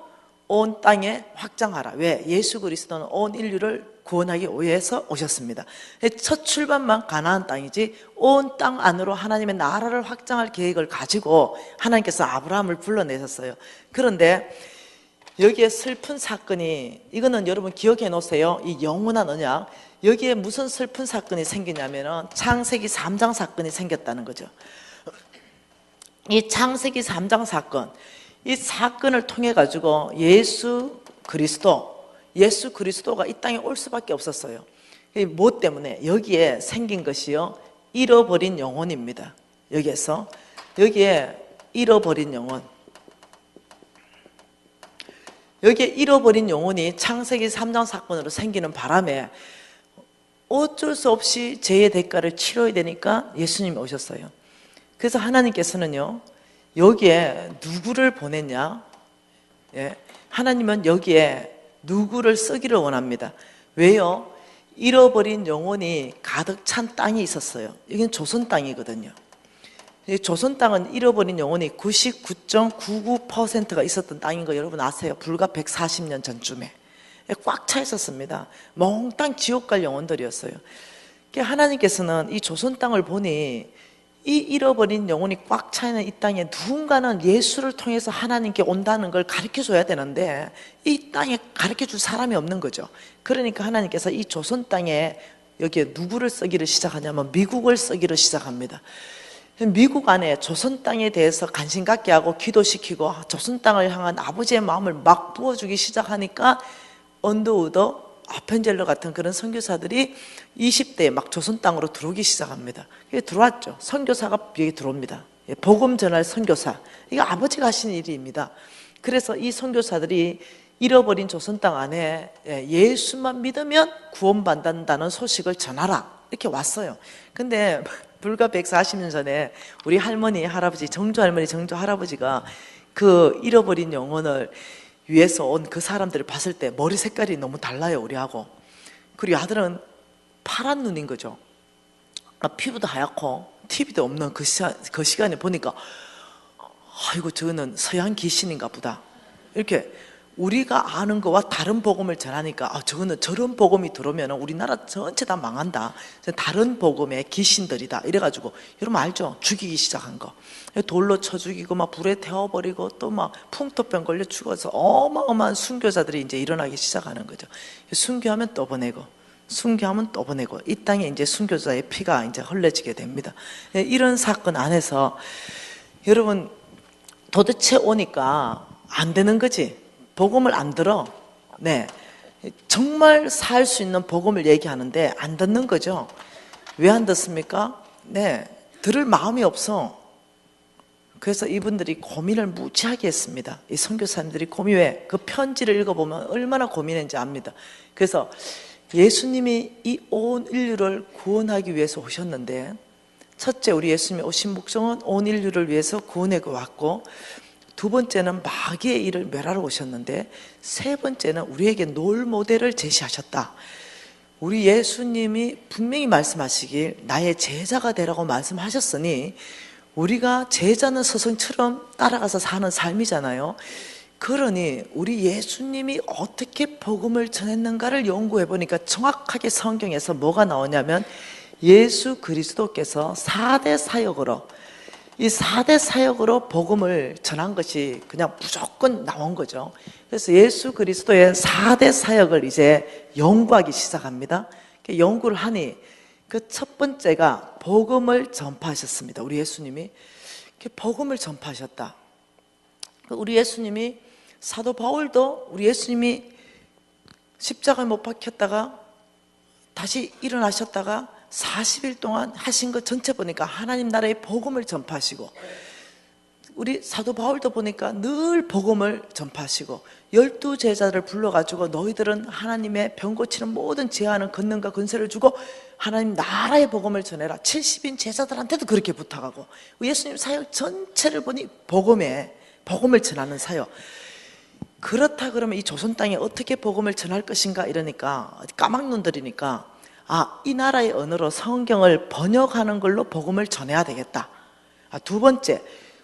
온 땅에 확장하라. 왜? 예수 그리스도는 온 인류를 구원하기 위해서 오셨습니다. 첫 출발만 가나안 땅이지 온 땅 안으로 하나님의 나라를 확장할 계획을 가지고 하나님께서 아브라함을 불러내셨어요. 그런데 여기에 슬픈 사건이, 이거는 여러분 기억해 놓으세요. 이 영원한 언약, 여기에 무슨 슬픈 사건이 생기냐면은 창세기 3장 사건이 생겼다는 거죠. 이 창세기 3장 사건, 이 사건을 통해 가지고 예수 그리스도, 예수 그리스도가 이 땅에 올 수밖에 없었어요. 뭐 때문에? 여기에 생긴 것이요, 잃어버린 영혼입니다. 여기에 잃어버린 영혼, 여기에 잃어버린 영혼이 창세기 3장 사건으로 생기는 바람에 어쩔 수 없이 죄의 대가를 치러야 되니까 예수님이 오셨어요. 그래서 하나님께서는요, 여기에 누구를 보냈냐? 하나님은 여기에 누구를 쓰기를 원합니다. 왜요? 잃어버린 영혼이 가득 찬 땅이 있었어요. 여기는 조선 땅이거든요. 조선 땅은 잃어버린 영혼이 99.99%가 있었던 땅인 거 여러분 아세요? 불과 140년 전쯤에 꽉 차 있었습니다. 몽땅 지옥 갈 영혼들이었어요. 하나님께서는 이 조선 땅을 보니 이 잃어버린 영혼이 꽉 차 있는 이 땅에 누군가는 예수를 통해서 하나님께 온다는 걸 가르쳐 줘야 되는데 이 땅에 가르쳐 줄 사람이 없는 거죠. 그러니까 하나님께서 이 조선 땅에 여기에 누구를 쓰기를 시작하냐면 미국을 쓰기를 시작합니다. 미국 안에 조선 땅에 대해서 관심 갖게 하고 기도시키고 조선 땅을 향한 아버지의 마음을 막 부어주기 시작하니까 언더우더, 아펜젤러 같은 그런 선교사들이 20대에 막 조선 땅으로 들어오기 시작합니다. 이게 들어왔죠. 선교사가 여기 들어옵니다. 복음 전할 선교사. 이게 아버지가 하신 일입니다. 그래서 이 선교사들이 잃어버린 조선 땅 안에 예수만 믿으면 구원받는다는 소식을 전하라 이렇게 왔어요. 근데 불과 140년 전에 우리 할머니, 할아버지, 정조 할머니, 정조 할아버지가 그 잃어버린 영혼을 위해서 온 그 사람들을 봤을 때 머리 색깔이 너무 달라요, 우리하고. 그리고 아들은 파란 눈인 거죠. 피부도 하얗고 TV도 없는 그 시간에 보니까 아이고 저거는 서양 귀신인가 보다. 이렇게 우리가 아는 거와 다른 복음을 전하니까 저거는 저런 복음이 들어오면 우리나라 전체 다 망한다. 다른 복음의 귀신들이다. 이래가지고 여러분 알죠? 죽이기 시작한 거. 돌로 쳐 죽이고 막 불에 태워버리고 또 막 풍토병 걸려 죽어서 어마어마한 순교자들이 이제 일어나기 시작하는 거죠. 순교하면 또 보내고 순교하면 또 보내고 이 땅에 이제 순교자의 피가 이제 흘러지게 됩니다. 이런 사건 안에서 여러분 도대체 오니까 안 되는 거지. 복음을 안 들어. 네, 정말 살 수 있는 복음을 얘기하는데 안 듣는 거죠. 왜 안 듣습니까? 네, 들을 마음이 없어. 그래서 이분들이 고민을 무지하게 했습니다. 이 선교사님들이 고민해. 그 편지를 읽어보면 얼마나 고민했는지 압니다. 그래서 예수님이 이 온 인류를 구원하기 위해서 오셨는데, 첫째 우리 예수님이 오신 목적은 온 인류를 위해서 구원해 왔고, 두 번째는 마귀의 일을 멸하러 오셨는데, 세 번째는 우리에게 롤 모델을 제시하셨다. 우리 예수님이 분명히 말씀하시길 나의 제자가 되라고 말씀하셨으니 우리가 제자는 스승처럼 따라가서 사는 삶이잖아요. 그러니 우리 예수님이 어떻게 복음을 전했는가를 연구해 보니까 정확하게 성경에서 뭐가 나오냐면 예수 그리스도께서 4대 사역으로, 이 4대 사역으로 복음을 전한 것이 그냥 무조건 나온 거죠. 그래서 예수 그리스도의 4대 사역을 이제 연구하기 시작합니다. 연구를 하니 그 첫 번째가 복음을 전파하셨습니다. 우리 예수님이 복음을 전파하셨다. 우리 예수님이, 사도 바울도 우리 예수님이 십자가에 못 박혔다가 다시 일어나셨다가 40일 동안 하신 것 전체 보니까 하나님 나라의 복음을 전파하시고, 우리 사도 바울도 보니까 늘 복음을 전파하시고 12제자를 불러가지고 너희들은 하나님의 병 고치는 모든 제한은 권능과 권세를 주고 하나님 나라의 복음을 전해라. 70인 제자들한테도 그렇게 부탁하고, 예수님 사역 전체를 보니 복음을 전하는 사역. 그렇다 그러면 이 조선 땅에 어떻게 복음을 전할 것인가 이러니까 까막눈들이니까 이 나라의 언어로 성경을 번역하는 걸로 복음을 전해야 되겠다. 두 번째,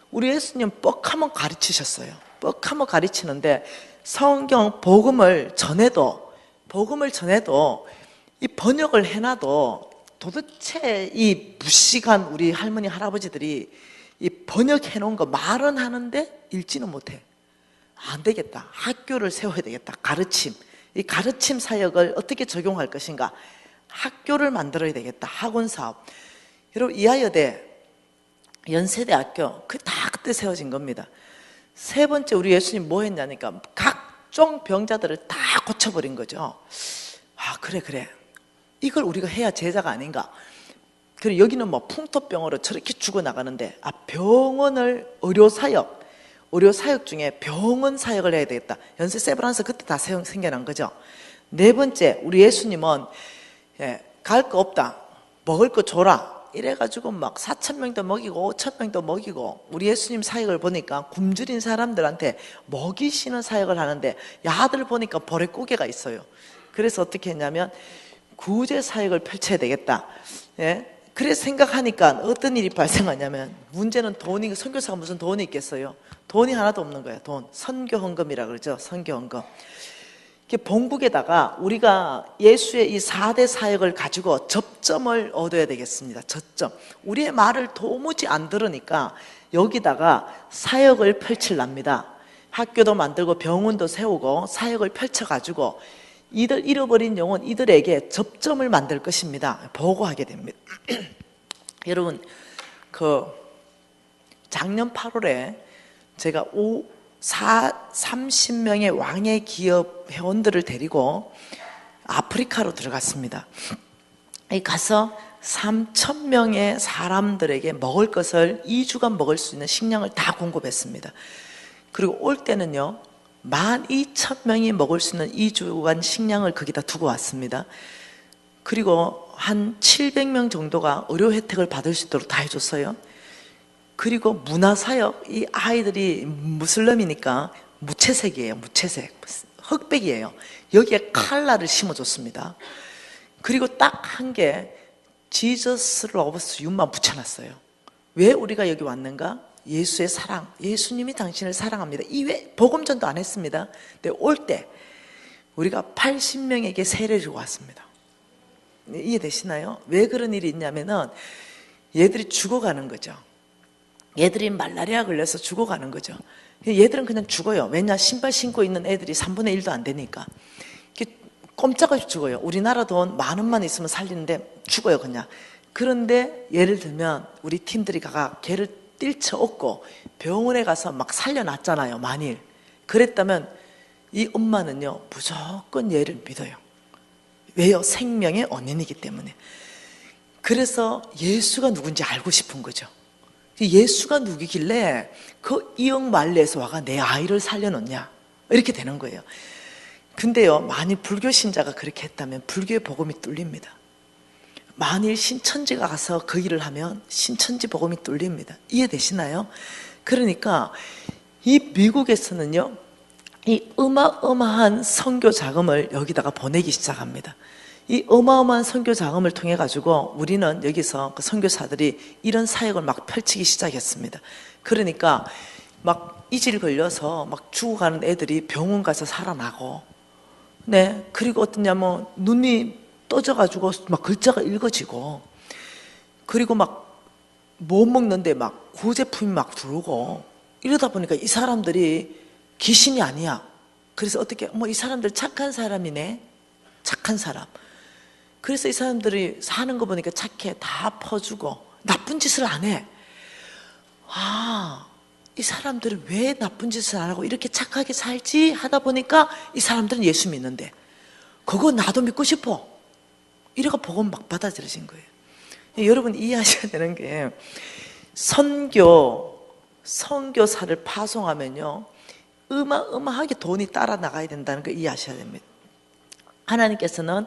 우리 예수님 뻑하면 가르치셨어요. 뻑하면 가르치는데 성경 복음을 전해도 이 번역을 해놔도 도대체 이 무식한 우리 할머니 할아버지들이 이 번역해 놓은 거 말은 하는데 읽지는 못해. 안 되겠다. 학교를 세워야 되겠다. 가르침. 이 가르침 사역을 어떻게 적용할 것인가. 학교를 만들어야 되겠다. 학원 사업. 여러분 이하여대, 연세대학교 다 그때 세워진 겁니다. 세 번째 우리 예수님 뭐 했냐니까 각종 병자들을 다 고쳐버린 거죠. 아, 그래. 이걸 우리가 해야 제자가 아닌가. 그리고 여기는 뭐 풍토병으로 저렇게 죽어나가는데, 병원을 의료사역 중에 병원 사역을 해야 되겠다. 연세 세브란스 그때 다 생겨난 거죠. 네 번째, 우리 예수님은 갈 거 없다, 먹을 거 줘라 이래가지고 막 4,000명도 먹이고 5,000명도 먹이고, 우리 예수님 사역을 보니까 굶주린 사람들한테 먹이시는 사역을 하는데, 야들 보니까 볼에 고개가 있어요. 그래서 어떻게 했냐면 구제 사역을 펼쳐야 되겠다. 그래서 생각하니까 어떤 일이 발생하냐면, 문제는 돈이, 선교사가 무슨 돈이 있겠어요? 돈이 하나도 없는 거예요. 돈. 선교헌금이라 그러죠. 선교헌금. 본국에다가 우리가 예수의 이 4대 사역을 가지고 접점을 얻어야 되겠습니다. 접점. 우리의 말을 도무지 안 들으니까 여기다가 사역을 펼칠랍니다. 학교도 만들고 병원도 세우고 사역을 펼쳐가지고 이들 잃어버린 영혼, 이들에게 접점을 만들 것입니다. 보고하게 됩니다. 여러분, 작년 8월에 제가 30명의 왕의 기업 회원들을 데리고 아프리카로 들어갔습니다. 가서 3,000명의 사람들에게 먹을 것을 2주간 먹을 수 있는 식량을 다 공급했습니다. 그리고 올 때는요, 12,000명이 먹을 수 있는 2주간 식량을 거기다 두고 왔습니다. 그리고 한 700명 정도가 의료 혜택을 받을 수 있도록 다 해줬어요. 그리고 문화사역, 이 아이들이 무슬림이니까 무채색이에요. 무채색, 흑백이에요. 여기에 칼라를 심어줬습니다. 그리고 딱 한 개, Jesus loves you만 붙여놨어요. 왜 우리가 여기 왔는가? 예수의 사랑, 예수님이 당신을 사랑합니다. 이외 복음전도 안 했습니다. 근데 올 때 우리가 80명에게 세례를 주고 왔습니다. 이해되시나요? 왜 그런 일이 있냐면은 얘들이 죽어가는 거죠. 얘들이 말라리아 걸려서 죽어가는 거죠. 얘들은 그냥 죽어요. 왜냐? 신발 신고 있는 애들이 3분의 1도 안 되니까. 꼼짝없이 죽어요. 우리나라 돈 10,000원만 있으면 살리는데 죽어요, 그냥. 그런데 예를 들면 우리 팀들이 걔를 뛸쳐엎고 병원에 가서 막 살려놨잖아요. 만일 그랬다면 이 엄마는요, 무조건 얘를 믿어요. 왜요? 생명의 언인이기 때문에. 그래서 예수가 누군지 알고 싶은 거죠. 예수가 누구길래 그 이역말레에서 와가 내 아이를 살려놓냐, 이렇게 되는 거예요. 근데요, 만일 불교 신자가 그렇게 했다면 불교의 복음이 뚫립니다. 만일 신천지가 가서 그 일을 하면 신천지 복음이 뚫립니다. 이해되시나요? 그러니까 이 미국에서는요, 이 어마어마한 선교 자금을 여기다가 보내기 시작합니다. 이 어마어마한 선교 자금을 통해 가지고 우리는 여기서 그 선교사들이 이런 사역을 막 펼치기 시작했습니다. 그러니까 막 이질 걸려서 막 죽어가는 애들이 병원 가서 살아나고, 네, 그리고 어떠냐면 눈이 떠져가지고 막 글자가 읽어지고, 그리고 막 못 먹는데 막 구제품이 막 들어오고, 이러다 보니까 이 사람들이 귀신이 아니야. 그래서 어떻게, 이 사람들 착한 사람이네, 착한 사람. 그래서 이 사람들이 사는 거 보니까 착해, 다 퍼주고 나쁜 짓을 안 해. 이 사람들은 왜 나쁜 짓을 안 하고 이렇게 착하게 살지 하다 보니까 이 사람들은 예수 믿는데, 그거 나도 믿고 싶어, 이래가 복음 막 받아들여진 거예요. 여러분 이해하셔야 되는 게, 선교사를 파송하면요, 어마어마하게 돈이 따라 나가야 된다는 걸 이해하셔야 됩니다. 하나님께서는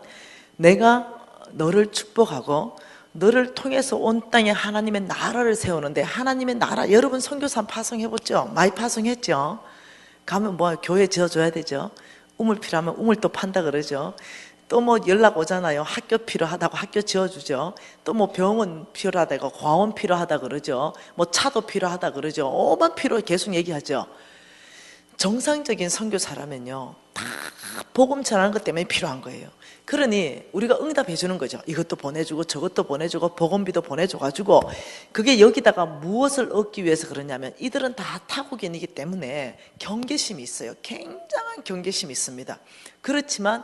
내가 너를 축복하고 너를 통해서 온 땅에 하나님의 나라를 세우는데, 하나님의 나라, 여러분 선교사 파송해봤죠? 많이 파송했죠? 가면 교회 지어줘야 되죠? 우물 필요하면 우물도 판다 그러죠? 또 연락 오잖아요. 학교 필요하다고 학교 지어주죠. 또 병원 필요하다고 과원 필요하다 그러죠. 차도 필요하다 그러죠. 오만 필요 계속 얘기하죠. 정상적인 선교사라면요, 다 복음 전하는 것 때문에 필요한 거예요. 그러니 우리가 응답해 주는 거죠. 이것도 보내주고 저것도 보내주고 복음비도 보내줘가지고, 그게 여기다가 무엇을 얻기 위해서 그러냐면, 이들은 다 타국인이기 때문에 경계심이 있어요. 굉장한 경계심이 있습니다. 그렇지만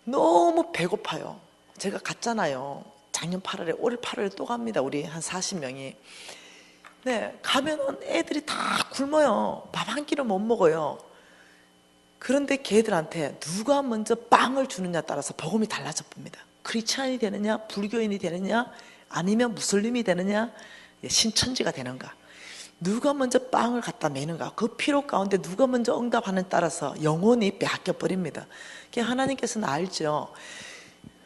너무 배고파요. 제가 갔잖아요. 작년 8월에, 올 8월에 또 갑니다. 우리 한 40명이. 네, 가면은 애들이 다 굶어요. 밥 한 끼를 못 먹어요. 그런데 걔들한테 누가 먼저 빵을 주느냐 따라서 복음이 달라져 봅니다. 크리스찬이 되느냐, 불교인이 되느냐, 아니면 무슬림이 되느냐, 신천지가 되는가, 누가 먼저 빵을 갖다 매는가, 그 피로 가운데 누가 먼저 응답하는 따라서 영혼이 빼앗겨 버립니다. 하나님께서는 알죠.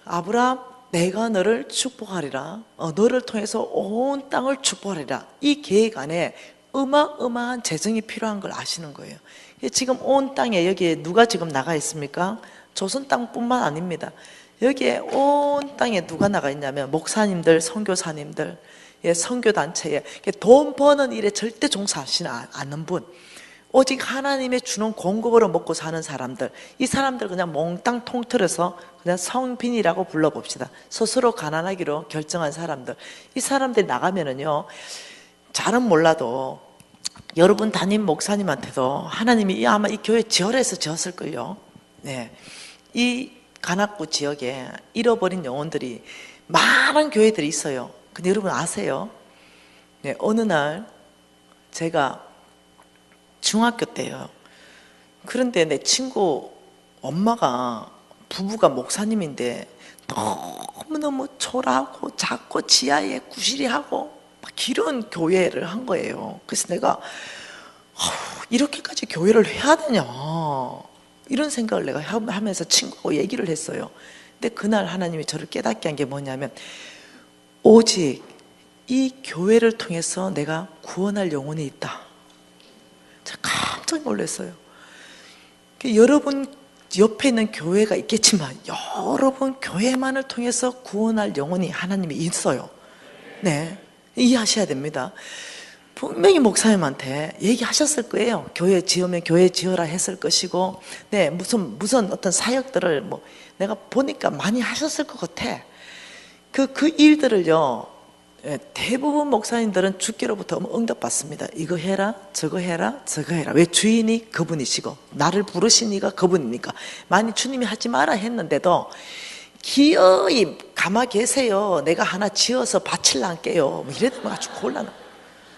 아브라함, 내가 너를 축복하리라, 너를 통해서 온 땅을 축복하리라, 이 계획 안에 어마어마한 재정이 필요한 걸 아시는 거예요. 지금 온 땅에 여기에 누가 지금 나가 있습니까? 조선 땅뿐만 아닙니다. 여기에 온 땅에 누가 나가 있냐면 목사님들, 선교사님들, 선교단체에 돈 버는 일에 절대 종사하시지 않는 분, 오직 하나님의 주는 공급으로 먹고 사는 사람들, 이 사람들 그냥 몽땅 통틀어서 그냥 성빈이라고 불러봅시다. 스스로 가난하기로 결정한 사람들, 이 사람들이 나가면은요, 잘은 몰라도 여러분 담임 목사님한테도 하나님이 아마 이 교회 지어라서 지었을걸요. 네, 이 관악구 지역에 잃어버린 영혼들이 많은 교회들이 있어요. 근데 여러분 아세요? 네, 어느 날 제가 중학교 때요. 그런데 내 친구 엄마가, 부부가 목사님인데 너무너무 초라하고 작고 지하에 구시리하고 막 이런 교회를 한 거예요. 그래서 내가 이렇게까지 교회를 해야 되냐, 이런 생각을 내가 하면서 친구하고 얘기를 했어요. 근데 그날 하나님이 저를 깨닫게 한 게 뭐냐면, 오직 이 교회를 통해서 내가 구원할 영혼이 있다. 제가 깜짝 놀랐어요. 여러분 옆에 있는 교회가 있겠지만 여러분 교회만을 통해서 구원할 영혼이 하나님이 있어요. 네, 이해하셔야 됩니다. 분명히 목사님한테 얘기하셨을 거예요. 교회 지으면 교회 지어라 했을 것이고, 네, 무슨 어떤 사역들을 내가 보니까 많이 하셨을 것 같아. 그 일들을요, 대부분 목사님들은 주께로부터 응답받습니다. 이거 해라, 저거 해라, 저거 해라. 왜? 주인이 그분이시고 나를 부르신 이가 그분이니까. 많이 주님이 하지 마라 했는데도 기어이 가만 계세요. 내가 하나 지어서 바칠란게요. 이래도 아주 곤란해.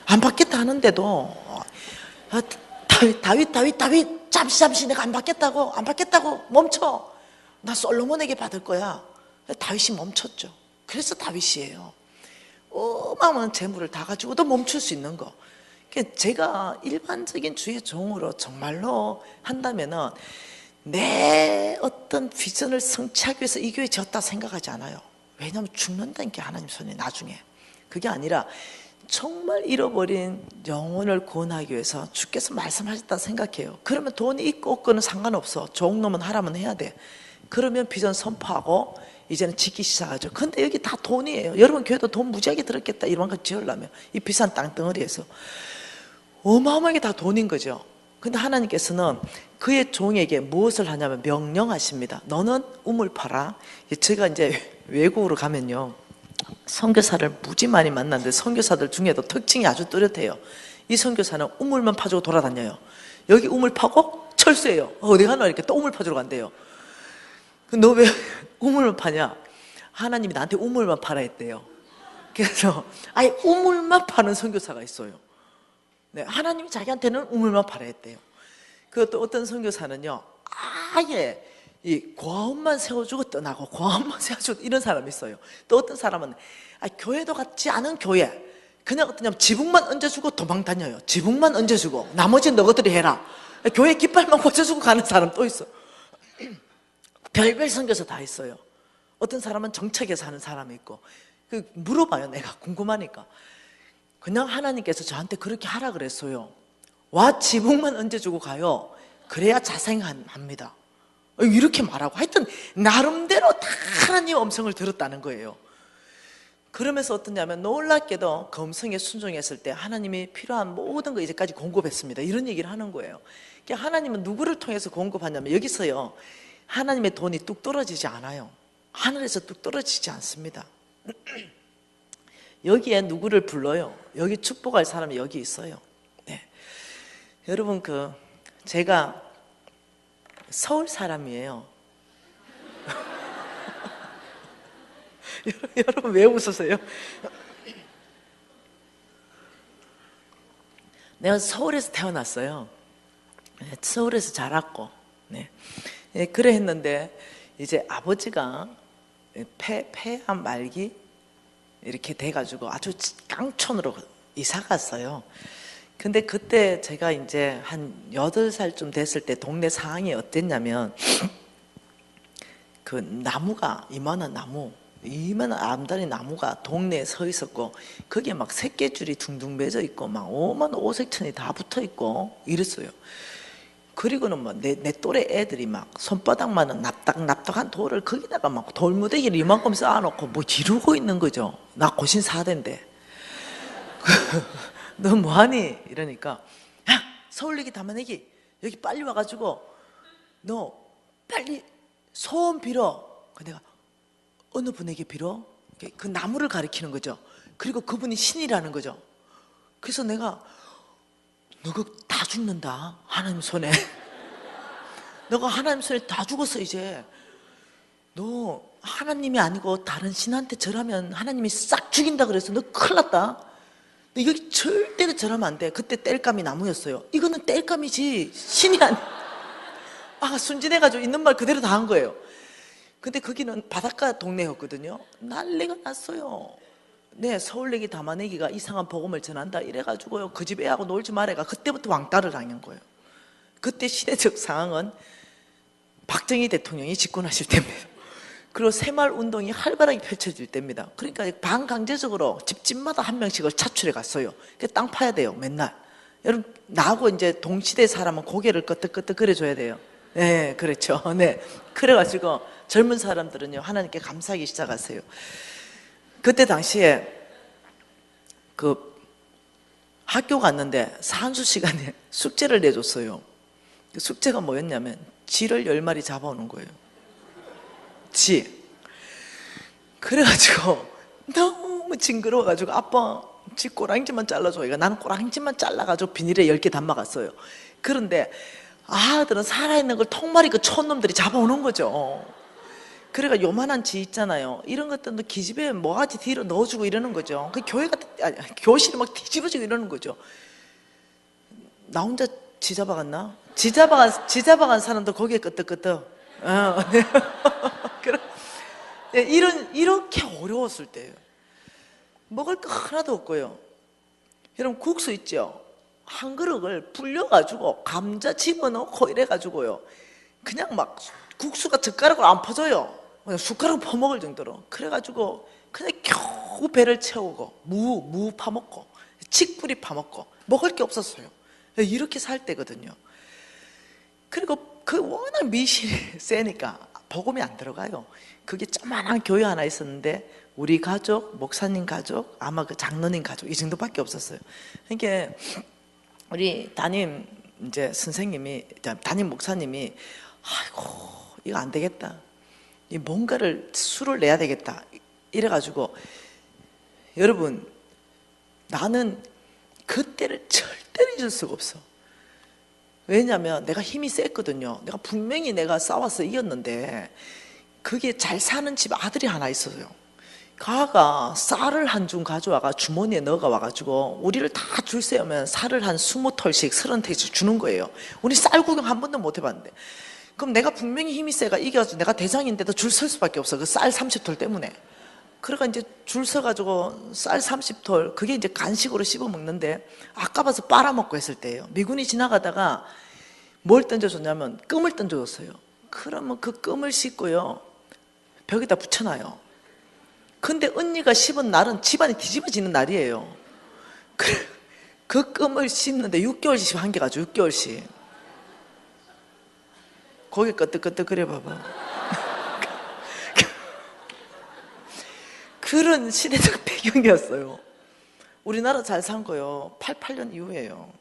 안 받겠다 하는데도 다윗 잠시 내가 안 받겠다고 멈춰. 나 솔로몬에게 받을 거야. 다윗이 멈췄죠. 그래서 다윗이에요. 어마어마한 재물을 다 가지고도 멈출 수 있는 거. 제가 일반적인 주의 종으로 정말로 한다면은 내 어떤 비전을 성취하기 위해서 이 교회 지었다 생각하지 않아요. 왜냐하면 죽는다는 게 하나님 손에 나중에. 그게 아니라 정말 잃어버린 영혼을 구원하기 위해서 주께서 말씀하셨다 생각해요. 그러면 돈이 있고 없고는 상관없어. 종놈은 하라면 해야 돼. 그러면 비전 선포하고 이제는 짓기 시작하죠. 근데 여기 다 돈이에요. 여러분 교회도 돈 무지하게 들었겠다, 이런 거 지으려면. 이 비싼 땅덩어리에서 어마어마하게 다 돈인 거죠. 근데 하나님께서는 그의 종에게 무엇을 하냐면 명령하십니다. 너는 우물 파라. 제가 이제 외국으로 가면요, 선교사를 무지 많이 만났는데 선교사들 중에도 특징이 아주 뚜렷해요. 이 선교사는 우물만 파주고 돌아다녀요. 여기 우물 파고 철수해요. 어디 가나 이렇게 또 우물 파주러 간대요. 너 왜 우물만 파냐? 하나님이 나한테 우물만 파라 했대요. 그래서 아예 우물만 파는 선교사가 있어요. 네, 하나님이 자기한테는 우물만 파라 했대요. 그것도 어떤 선교사는요, 아예 이 고아원만 세워주고 떠나고 고아원만 세워주고 이런 사람이 있어요. 또 어떤 사람은 교회도 같지 않은 교회, 그냥 어떠냐면 지붕만 얹어주고 도망 다녀요. 지붕만 얹어주고 나머지는 너희들이 해라. 교회 깃발만 꽂혀주고 가는 사람 또 있어. 별별 선교사 다 있어요. 어떤 사람은 정책에서 하는 사람이 있고. 물어봐요. 내가 궁금하니까. 그냥 하나님께서 저한테 그렇게 하라 그랬어요. 와, 지붕만 얹어주고 가요. 그래야 자생합니다. 이렇게 말하고, 하여튼 나름대로 다 하나님의 음성을 들었다는 거예요. 그러면서 어떠냐면 놀랍게도 그 음성에 순종했을 때 하나님이 필요한 모든 거 이제까지 공급했습니다. 이런 얘기를 하는 거예요. 하나님은 누구를 통해서 공급하냐면, 여기서요, 하나님의 돈이 뚝 떨어지지 않아요. 하늘에서 뚝 떨어지지 않습니다. 여기에 누구를 불러요? 여기 축복할 사람이 여기 있어요. 네. 여러분, 제가 서울 사람이에요. 여러분 왜 웃으세요? 내가 서울에서 태어났어요. 서울에서 자랐고, 네. 예, 그래 했는데 이제 아버지가 폐암 말기 이렇게 돼가지고 아주 깡촌으로 이사 갔어요. 근데 그때 제가 이제 한 8살쯤 됐을 때 동네 상황이 어땠냐면 그 나무가 이만한 암다리 나무가 동네에 서 있었고 거기에 막 새끼줄이 둥둥 매져 있고 막 오만 오색천이 다 붙어 있고 이랬어요. 그리고는 뭐 내 또래 애들이 막 손바닥만한 납작한 돌을 거기다가 막 돌무대기를 이만큼 쌓아놓고 뭐 지르고 있는 거죠. 나 고신 4대인데 너 뭐하니? 이러니까 야 서울내기 담아내기 여기 빨리 와가지고 너 빨리 소원 빌어. 내가 어느 분에게 빌어? 그 나무를 가리키는 거죠. 그리고 그분이 신이라는 거죠. 그래서 내가 너가 다 죽는다 하나님 손에 너가 하나님 손에 다 죽었어 이제 너 하나님이 아니고 다른 신한테 절하면 하나님이 싹 죽인다 그래서 너 큰일 났다. 너 여기 절대로 절하면 안 돼. 그때 땔감이 나무였어요. 이거는 땔감이지 신이 아니 순진해가지고 있는 말 그대로 다 한 거예요. 근데 거기는 바닷가 동네였거든요. 난리가 났어요. 네, 서울내기 담아내기가 이상한 복음을 전한다 이래가지고요 그 집 애하고 놀지 말아가 그때부터 왕따를 당한 거예요. 그때 시대적 상황은 박정희 대통령이 집권하실 때입니다. 그리고 새마을운동이 활발하게 펼쳐질 때입니다. 그러니까 반강제적으로 집집마다 한 명씩을 차출해 갔어요. 땅 파야 돼요 맨날. 여러분 나하고 이제 동시대 사람은 고개를 끄덕끄덕 그려줘야 돼요. 네, 그렇죠. 네, 그래가지고 젊은 사람들은요 하나님께 감사하기 시작하세요. 그때 당시에 그 학교 갔는데 산수 시간에 숙제를 내줬어요. 그 숙제가 뭐였냐면 쥐를 10마리 잡아오는 거예요. 쥐. 그래가지고 너무 징그러워가지고 아빠 쥐 꼬랑지만 잘라줘. 나는 꼬랑지만 잘라가지고 비닐에 10개 담아갔어요. 그런데 아들은 살아있는 걸 통마리 그 촌놈들이 잡아오는 거죠. 그래가 요만한 쥐 있잖아요. 이런 것들도 기집애 모가지 뒤로 넣어주고 이러는 거죠. 그 교실이 막 뒤집어지고 이러는 거죠. 나 혼자 쥐 잡아갔나? 쥐 잡아간 사람도 거기에 끄떡끄떡. 네. 네, 이렇게 어려웠을 때예요. 먹을 거 하나도 없고요. 여러분 국수 있죠? 한 그릇을 불려가지고 감자 집어넣고 이래가지고요. 그냥 막 국수가 젓가락으로 안 퍼져요. 그냥 숟가락 퍼먹을 정도로. 그래가지고 그냥 겨우 배를 채우고 무 파먹고 칡뿌리 파먹고 먹을 게 없었어요. 이렇게 살 때거든요. 그리고 그 워낙 미신이 세니까 복음이 안 들어가요. 그게 조그만한 교회 하나 있었는데 우리 가족, 목사님 가족, 아마 그 장로님 가족 이 정도밖에 없었어요. 그러니까 우리 담임 목사님이 아이고 이거 안 되겠다. 뭔가를 수를 내야 되겠다. 이래가지고 여러분 나는 그때를 절대로 잊을 수가 없어. 왜냐하면 내가 힘이 셌거든요. 분명히 내가 싸워서 이겼는데 그게 잘 사는 집 아들이 하나 있어요. 가가 쌀을 한 줌 가져와가 주머니에 넣어가 와가지고 우리를 다 줄 세우면 쌀을 한 20털씩 30털씩 주는 거예요. 우리 쌀 구경 한 번도 못 해봤는데 그럼 내가 분명히 힘이 세가 이겨가지고 내가 대장인데도 줄 설 수밖에 없어. 그 쌀 30털 때문에. 그러니까 이제 줄 서가지고 쌀 30털 그게 이제 간식으로 씹어 먹는데 아까봐서 빨아먹고 했을 때예요. 미군이 지나가다가 뭘 던져줬냐면 껌을 던져줬어요. 그러면 그 껌을 씹고요 벽에다 붙여놔요. 근데 언니가 씹은 날은 집안이 뒤집어지는 날이에요. 그 껌을 씹는데 6개월씩 한 개 가지고 6개월씩 고개 끄덕끄덕 그래 봐봐. 그런 시대적 배경이었어요. 우리나라 잘 산 거요 88년 이후에요.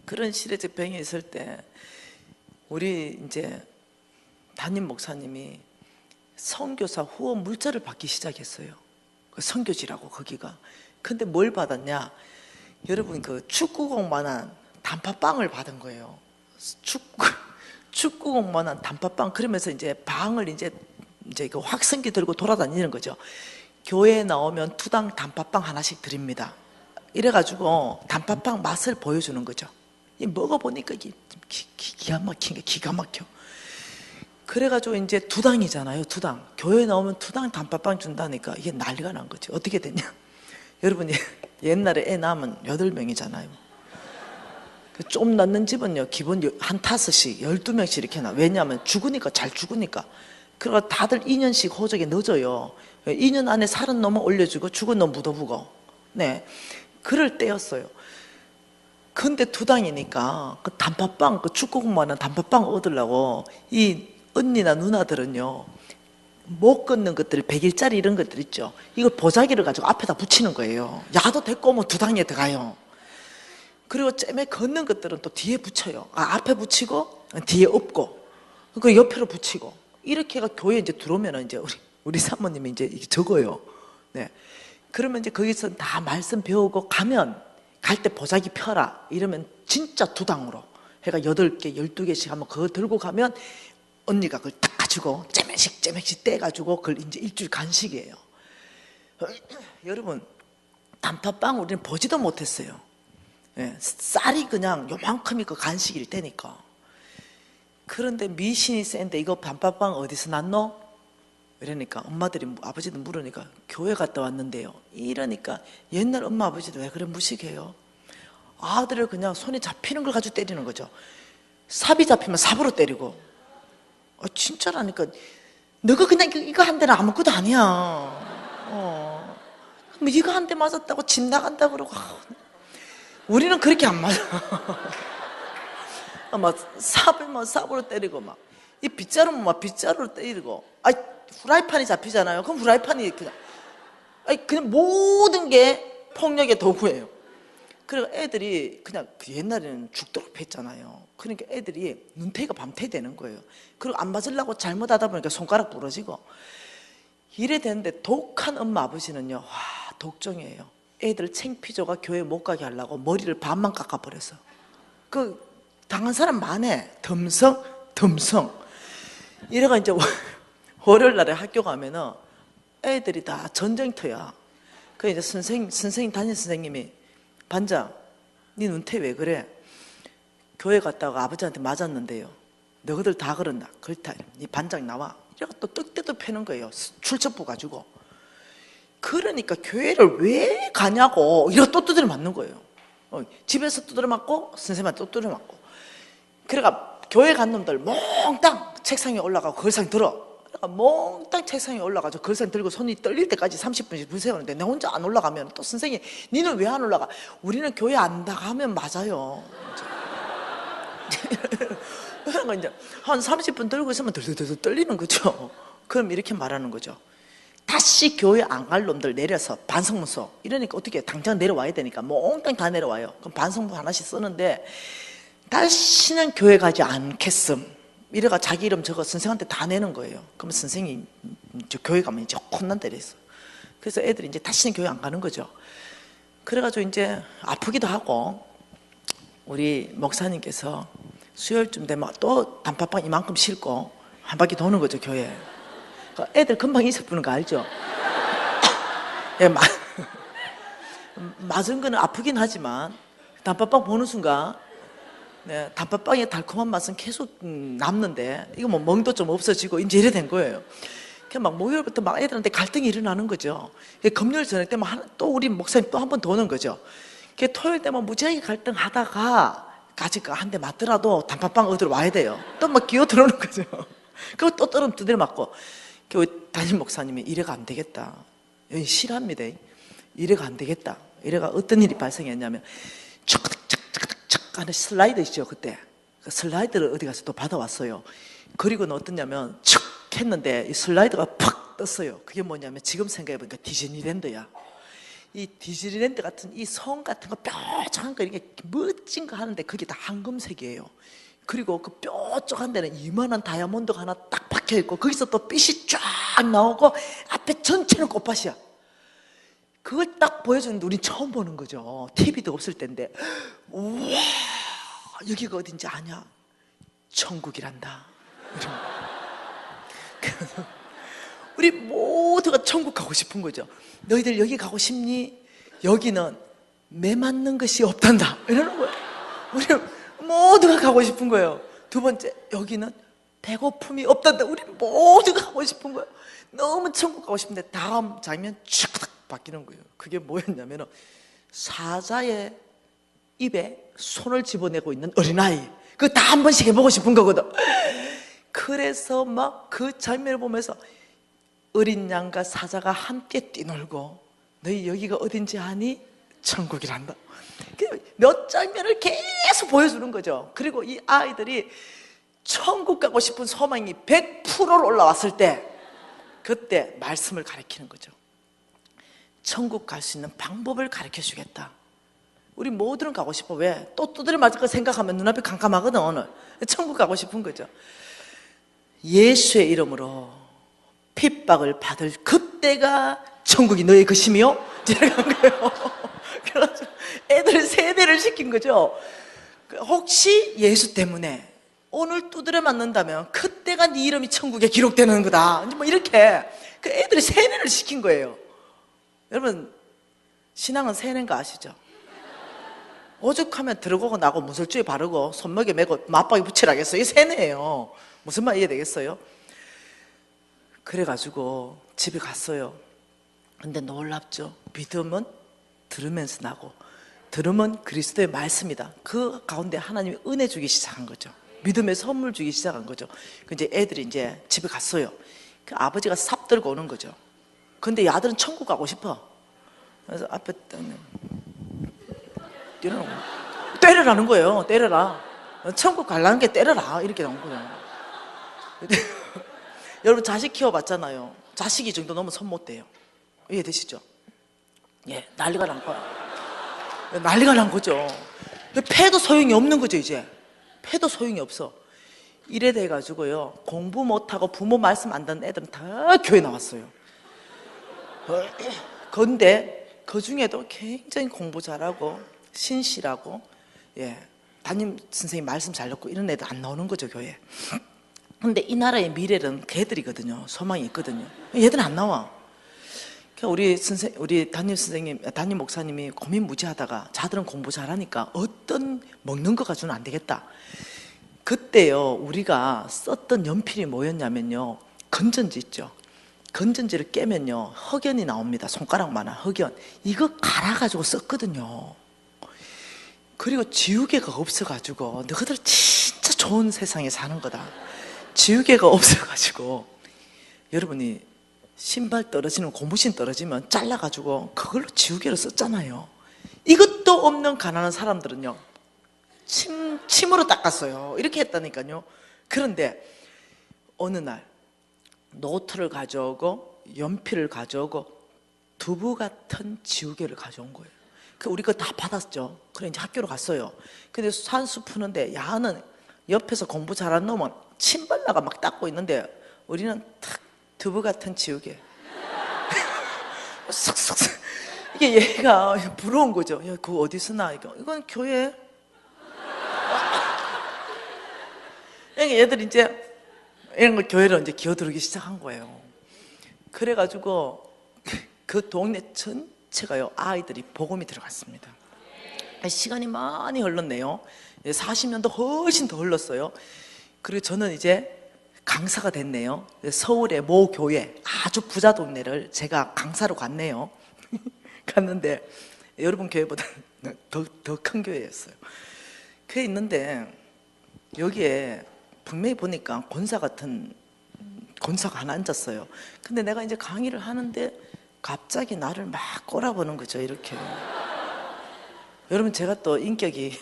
그런 시대적 배경이 있을 때 우리 이제 담임 목사님이 선교사 후원 물자를 받기 시작했어요. 그 선교지라고 거기가. 근데 뭘 받았냐? 여러분 그 축구공만한 단팥빵을 받은 거예요. 축구공만한 단팥빵. 그러면서 이제 방을 이제 그 확성기 들고 돌아다니는 거죠. 교회에 나오면 투당 단팥빵 하나씩 드립니다. 이래가지고 단팥빵 맛을 보여주는 거죠. 먹어보니까 이게 기가 막힌 게 기가 막혀. 그래가지고 이제 두당이잖아요. 두당. 교회 나오면 두당 단팥빵 준다니까 이게 난리가 난 거지. 어떻게 됐냐? 여러분 옛날에 애 낳으면 8명이잖아요. 좀 낳는 집은요 기본 한 5씩 12명씩 이렇게 나. 왜냐하면 죽으니까 잘 죽으니까. 그러니까 다들 2년씩 호적에 넣어줘요. 2년 안에 살은 놈은 올려주고 죽은 놈 묻어보고. 네, 그럴 때였어요. 근데 두당이니까 그 단팥빵, 그 축구공부하는 단팥빵 얻으려고 이 언니나 누나들은요 못 걷는 것들 100일짜리 이런 것들 있죠. 이걸 보자기를 가지고 앞에다 붙이는 거예요. 야도 됐고 뭐 두당에 들어가요. 그리고 쨈에 걷는 것들은 또 뒤에 붙여요. 앞에 붙이고 뒤에 엎고 그 옆으로 붙이고 이렇게가 교회 이제 들어오면 이제 우리 사모님이 이제 적어요. 네. 그러면 이제 거기서 다 말씀 배우고 가면 갈 때 보자기 펴라 이러면 진짜 두당으로 해가 8개 12개씩 한번 그거 들고 가면 언니가 그걸 딱 가지고 째맥씩 떼가지고 그걸 이제 일주일 간식이에요. 여러분 단팥빵 우리는 보지도 못했어요. 네, 쌀이 그냥 요만큼이 그 간식일 때니까. 그런데 미신이 센데 이거 단팥빵 어디서 났노? 이러니까 엄마들이 아버지도 물으니까 교회 갔다 왔는데요. 이러니까 옛날 엄마 아버지도 왜 그래 무식해요? 아들을 그냥 손에 잡히는 걸 가지고 때리는 거죠. 삽이 잡히면 삽으로 때리고. 진짜라니까. 너가 그냥 이거 한 대는 아무것도 아니야. 뭐 이거 한 대 맞았다고 집 나간다 그러고. 우리는 그렇게 안 맞아. 막 삽을 막 삽으로 때리고 막 이 빗자루는 막 빗자루로 때리고. 후라이팬이 잡히잖아요. 그럼 후라이팬이 그냥 모든 게 폭력의 도구예요. 그리고 애들이 그냥 옛날에는 죽도록 팼잖아요. 그러니까 애들이 눈태가 밤태 되는 거예요. 그리고 안 맞으려고 잘못하다 보니까 손가락 부러지고 이래 되는데 독한 엄마 아버지는요. 와 독종이에요. 애들 창피조가 교회 못 가게 하려고 머리를 반만 깎아버렸어. 그 당한 사람 많네. 덤성 이래가 이제 월요일 날에 학교 가면은 애들이 다 전쟁터야. 그 이제 선생님 담임 선생님이 반장, 네 눈태 왜 그래? 교회 갔다가 아버지한테 맞았는데요. 너희들 다 그런다. 그렇다. 네 반장 나와. 이래가 또 떡대도 패는 거예요. 출석부 가지고. 그러니까 교회를 왜 가냐고. 이래가 또 두드려 맞는 거예요. 집에서 두드려 맞고 선생님한테 또 두드려 맞고. 그래가 교회 간 놈들 몽땅 책상에 올라가고 걸상 들어. 몽땅 책상에 올라가서 걸상 들고 손이 떨릴 때까지 30분씩 줄 세우는데 내 혼자 안 올라가면 또 선생님이 니는 왜 안 올라가? 우리는 교회 안 나가면 맞아요. 그런 거 이제 한 30분 들고 있으면 들들들 떨리는 거죠. 그럼 이렇게 말하는 거죠. 다시 교회 안 갈 놈들 내려서 반성문서 이러니까 어떻게 당장 내려와야 되니까 몽땅 다 내려와요. 그럼 반성문 하나씩 쓰는데 다시는 교회 가지 않겠음. 이래가 자기 이름 적어 선생한테 다 내는 거예요. 그러면 선생님 저 교회 가면 이제 혼난다 이랬어. 그래서 애들이 이제 다시는 교회 안 가는 거죠. 그래가지고 이제 아프기도 하고 우리 목사님께서 수요일쯤 되면 또 단팥빵 이만큼 싣고 한 바퀴 도는 거죠 교회. 애들 금방 이석 부는 거 알죠? 예, 맞은 거는 아프긴 하지만 단팥빵 보는 순간 네, 단팥빵의 달콤한 맛은 계속 남는데 이거 뭐 멍도 좀 없어지고 이제 이래 된 거예요. 그냥 막 목요일부터 막 애들한테 갈등이 일어나는 거죠. 금요일 저녁 때면 또 우리 목사님 또 한 번 도는 거죠. 토요일 때면 무지하게 갈등하다가 가지가 한 대 맞더라도 단팥빵 얻으러 와야 돼요. 또 막 기어 들어오는 거죠. 그리고 또 떨어면 두드려 맞고. 담임 목사님이 이래가 안 되겠다. 싫어합니다. 이래가 안 되겠다. 이래가 어떤 일이 발생했냐면 착착착착착 하는 슬라이드 있죠 그때. 그 슬라이드를 어디 가서 또 받아왔어요. 그리고는 어떠냐면 척 했는데 이 슬라이드가 팍 떴어요. 그게 뭐냐면 지금 생각해보니까 디즈니랜드야. 이 디즈니랜드 같은 이 성 같은 거 뾰족한 거 이렇게 멋진 거 하는데 그게 다 황금색이에요. 그리고 그 뾰족한 데는 이만한 다이아몬드가 하나 딱 박혀있고 거기서 또 빛이 쫙 나오고 앞에 전체는 꽃밭이야. 그걸 딱 보여주는데 우린 처음 보는 거죠. TV도 없을 때인데 우와 여기가 어딘지 아냐? 천국이란다. 그래서 우리 모두가 천국 가고 싶은 거죠. 너희들 여기 가고 싶니? 여기는 매 맞는 것이 없단다. 이러는 거예요. 우리 모두가 가고 싶은 거예요. 두 번째, 여기는 배고픔이 없단다. 우리 모두가 가고 싶은 거예요. 너무 천국 가고 싶은데 다음 장면 쭉 바뀌는 거예요. 그게 뭐였냐면 사자의 입에 손을 집어내고 있는 어린아이, 그거 다 한 번씩 해보고 싶은 거거든. 그래서 막 그 장면을 보면서 어린 양과 사자가 함께 뛰놀고, 너희 여기가 어딘지 아니? 천국이란다. 몇 장면을 계속 보여주는 거죠. 그리고 이 아이들이 천국 가고 싶은 소망이 100%로 올라왔을 때, 그때 말씀을 가르치는 거죠. 천국 갈 수 있는 방법을 가르쳐 주겠다. 우리 모두는 가고 싶어. 왜? 또 두드려 맞을 거 생각하면 눈앞이 캄캄하거든. 오늘 천국 가고 싶은 거죠. 예수의 이름으로 핍박을 받을 그때가 천국이 너의 것이며 들어간 거예요. 그래서 애들 세대를 시킨 거죠. 혹시 예수 때문에 오늘 두드려 맞는다면 그때가 네 이름이 천국에 기록되는 거다. 뭐 이렇게 그 애들이 세뇌를 시킨 거예요. 여러분, 신앙은 세뇌인 거 아시죠? 오죽하면 들어가고 나고 무설주에 바르고 손목에 메고 맞박이 붙이라겠어요. 이게 세뇌예요. 무슨 말 이해되겠어요? 그래가지고 집에 갔어요. 근데 놀랍죠. 믿음은 들으면서 나고, 들으면 그리스도의 말씀이다. 그 가운데 하나님이 은혜 주기 시작한 거죠. 믿음의 선물 주기 시작한 거죠. 이제 애들이 이제 집에 갔어요. 그 아버지가 삽 들고 오는 거죠. 근데 이 아들은 천국 가고 싶어. 그래서 앞에 때려라는 거예요. 때려라. 천국 가려는 게 때려라. 이렇게 나온 거예요. 여러분, 자식 키워봤잖아요. 자식이 정도 넘으면 손 못 대요. 이해되시죠? 예, 난리가 난 거야. 난리가 난 거죠. 패도 소용이 없는 거죠, 이제. 패도 소용이 없어. 이래 돼가지고요, 공부 못하고 부모 말씀 안 듣는 애들은 다 교회 나왔어요. 그런데 그 중에도 굉장히 공부 잘하고 신실하고, 예, 담임 선생님 말씀 잘 듣고 이런 애들 안 나오는 거죠, 교회. 근데 이 나라의 미래는 걔들이거든요. 소망이 있거든요. 얘들은 안 나와. 우리 담임 목사님이 고민무지하다가 자들은 공부 잘하니까 어떤 먹는 거 가지고는 안 되겠다. 그때요, 우리가 썼던 연필이 뭐였냐면요, 건전지 있죠. 건전지를 깨면요, 흑연이 나옵니다. 손가락만한 흑연. 이거 갈아가지고 썼거든요. 그리고 지우개가 없어가지고, 너희들 진짜 좋은 세상에 사는 거다. 지우개가 없어가지고, 여러분이 신발 떨어지는 고무신 떨어지면 잘라가지고 그걸로 지우개를 썼잖아요. 이것도 없는 가난한 사람들은요, 침으로 닦았어요. 이렇게 했다니까요. 그런데 어느 날 노트를 가져오고 연필을 가져오고 두부 같은 지우개를 가져온 거예요. 우리 그거 다 받았죠. 그래 이제 학교로 갔어요. 근데 산수 푸는데 야는 옆에서 공부 잘하는 놈은 침 발라가 막 닦고 있는데 우리는 탁 두부 같은 지우개 싹싹. 이게 얘가 부러운 거죠. 야, 그거 어디서 나? 이건 교회. 얘들 이제 이런 거 교회로 이제 기어들기 시작한 거예요. 그래가지고 그 동네 전체가요, 아이들이 복음이 들어갔습니다. 시간이 많이 흘렀네요. 40년도 훨씬 더 흘렀어요. 그리고 저는 이제 강사가 됐네요. 서울의 모 교회, 아주 부자 동네를 제가 강사로 갔네요. 갔는데 여러분 교회보다 더 큰 교회였어요. 교회 있는데 여기에 분명히 보니까 권사 같은 권사가 하나 앉았어요. 근데 내가 이제 강의를 하는데 갑자기 나를 막 꼬라보는 거죠, 이렇게. 여러분, 제가 또 인격이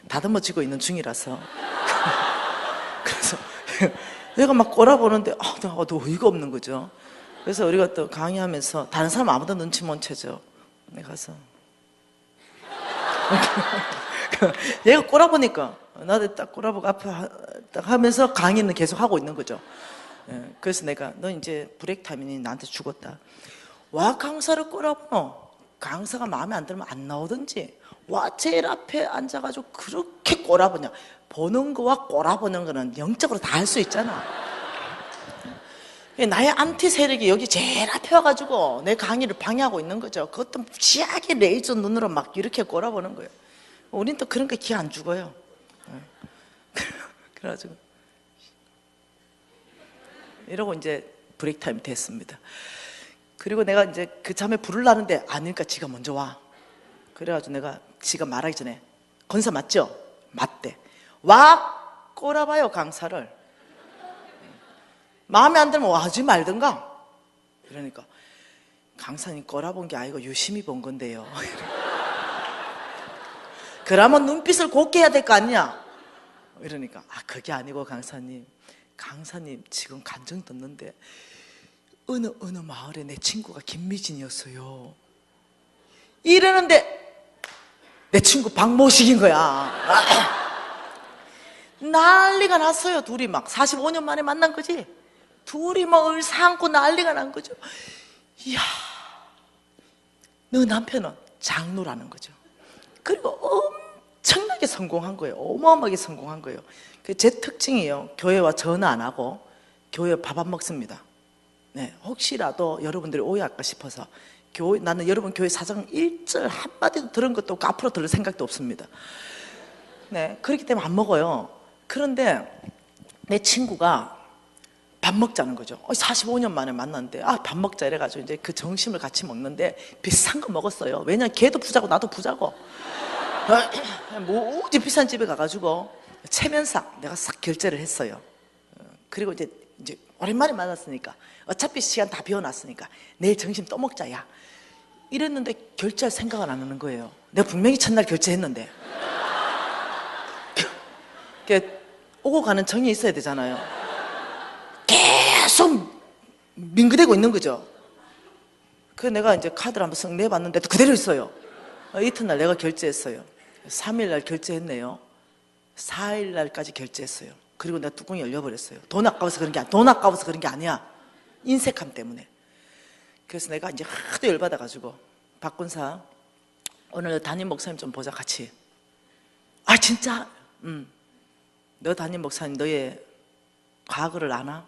다듬어지고 있는 중이라서 그래서 내가 막 꼬라보는데 내가 또 어이가 없는 거죠. 그래서 우리가 또 강의하면서 다른 사람 아무도 눈치 못 채죠. 내가 가서 얘가 꼬라보니까 나도 딱 꼬라보고 앞에 딱 하면서 강의는 계속 하고 있는 거죠. 그래서 내가 너 이제 브레이크 타임이니 나한테 죽었다. 와, 강사를 꼬라보노. 강사가 마음에 안 들면 안 나오든지 와 제일 앞에 앉아가지고 그렇게 꼬라보냐. 보는 거와 꼬라보는 거는 영적으로 다 할 수 있잖아. 나의 안티 세력이 여기 제일 앞에 와가지고 내 강의를 방해하고 있는 거죠. 그것도 무지하게 레이저 눈으로 막 이렇게 꼬라보는 거예요. 우린 또 그런 거 기 안 죽어요. 그래가지고 이러고 이제 브레이크 타임 됐습니다. 그리고 내가 이제 그 자매 부르려는데 아니니까 지가 먼저 와. 그래가지고 내가 지가 말하기 전에 권사 맞죠? 맞대. 와 꼬라봐요 강사를. 마음에 안 들면 와지 말든가. 그러니까 강사님 꼬라본 게 아니고 유심히 본 건데요. 그러면 눈빛을 곱게 해야 될 거 아니냐. 이러니까 그게 아니고 강사님 지금 간증 듣는데 어느 마을에 내 친구가 김미진이었어요. 이러는데 내 친구 박모식인 거야. 난리가 났어요. 둘이 막 45년 만에 만난 거지. 둘이 막 을사안고 난리가 난 거죠. 이야, 너 남편은 장로라는 거죠. 그리고 엄청나게 성공한 거예요. 어마어마하게 성공한 거예요. 제 특징이에요. 교회와 전화 안 하고 교회 밥 안 먹습니다. 네, 혹시라도 여러분들이 오해할까 싶어서 나는 여러분 교회 사정 1절 한마디도 들은 것도 없고 앞으로 들을 생각도 없습니다. 네, 그렇기 때문에 안 먹어요. 그런데 내 친구가 밥 먹자는 거죠. 45년 만에 만났는데 밥 먹자 이래가지고 이제 그 점심을 같이 먹는데 비싼 거 먹었어요. 왜냐면 걔도 부자고 나도 부자고. 뭐지 비싼 집에 가가지고 체면상 내가 싹 결제를 했어요. 그리고 이제 오랜만에 만났으니까 어차피 시간 다 비워놨으니까 내일 점심 또 먹자 야 이랬는데 결제할 생각은 안 하는 거예요. 내가 분명히 첫날 결제했는데 오고 가는 정이 있어야 되잖아요. 계속 민그대고 있는 거죠. 그래서 내가 이제 카드를 한번 쓱 내봤는데 또 그대로 있어요. 이튿날 내가 결제했어요. 3일날 결제했네요. 4일날까지 결제했어요. 그리고 내가 뚜껑이 열려버렸어요. 돈 아까워서 그런 게 아니야. 인색함 때문에. 그래서 내가 이제 하도 열받아가지고 박군사 오늘 담임 목사님 좀 보자 같이. 진짜? 너 담임 목사님 너의 과거를 아나?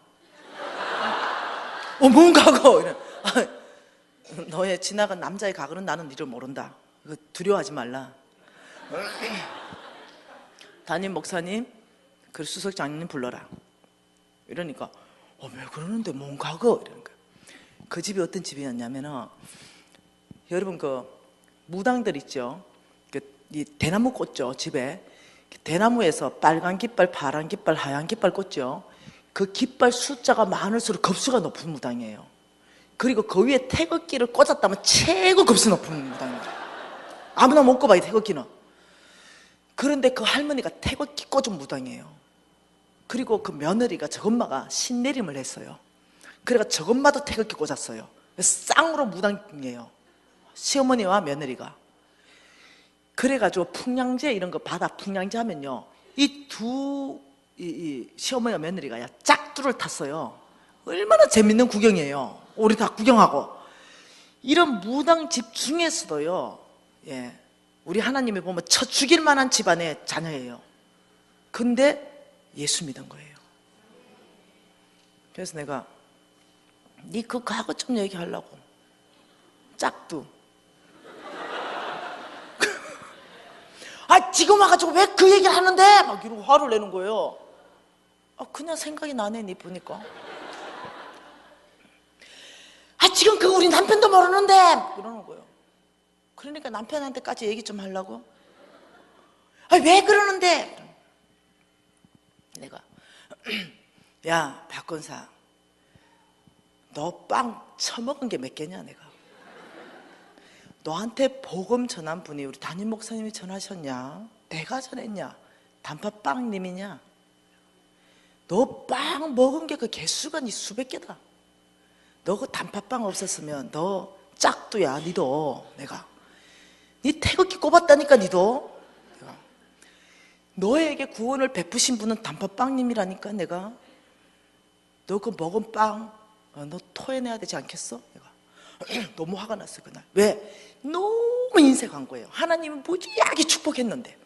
뭔 과거? 너의 지나간 남자의 과거는 나는 니를 모른다. 두려워하지 말라. 담임 목사님 그 수석장님 불러라. 이러니까 왜 그러는데 뭔 과거? 이러니까 그 집이 어떤 집이었냐면은 여러분 그 무당들 있죠. 이 대나무 꽂죠 집에. 대나무에서 빨간 깃발, 파란 깃발, 하얀 깃발 꽂죠. 그 깃발 숫자가 많을수록 급수가 높은 무당이에요. 그리고 그 위에 태극기를 꽂았다면 최고 급수 높은 무당입니다. 아무나 못 꼽아요 태극기는. 그런데 그 할머니가 태극기 꽂은 무당이에요. 그리고 그 며느리가 저엄마가 신내림을 했어요. 그래가 저엄마도 태극기 꽂았어요. 쌍으로 무당이에요. 시어머니와 며느리가. 그래가지고 풍량제 이런 거 바다 풍량제 하면요 이 시어머니와 며느리가 짝두를 탔어요. 얼마나 재밌는 구경이에요. 우리 다 구경하고. 이런 무당집 중에서도요 우리 하나님이 보면 쳐 죽일 만한 집안의 자녀예요. 근데 예수 믿은 거예요. 그래서 내가 네 그 과거 좀 얘기하려고. 짝두. 지금 와가지고 왜 그 얘기를 하는데? 막 이러고 화를 내는 거예요. 그냥 생각이 나네 니 보니까. 지금 그 우리 남편도 모르는데 그러는 거예요. 그러니까 남편한테까지 얘기 좀 하려고. 왜 그러는데? 내가 야 박건사 너 빵 처먹은 게 몇 개냐 내가. 너한테 복음 전한 분이 우리 담임 목사님이 전하셨냐? 내가 전했냐? 단팥빵님이냐? 너 빵 먹은 게 그 개수가 니 수백 개다. 너 그 단팥빵 없었으면 너 짝두야 니도. 내가 니 태극기 꼽았다니까 니도. 내가 너에게 구원을 베푸신 분은 단팥빵님이라니까. 내가 너 그 먹은 빵 너 토해내야 되지 않겠어? 내가 너무 화가 났어 그날. 왜? 너무 인색한 거예요. 하나님은 무지하게 축복했는데.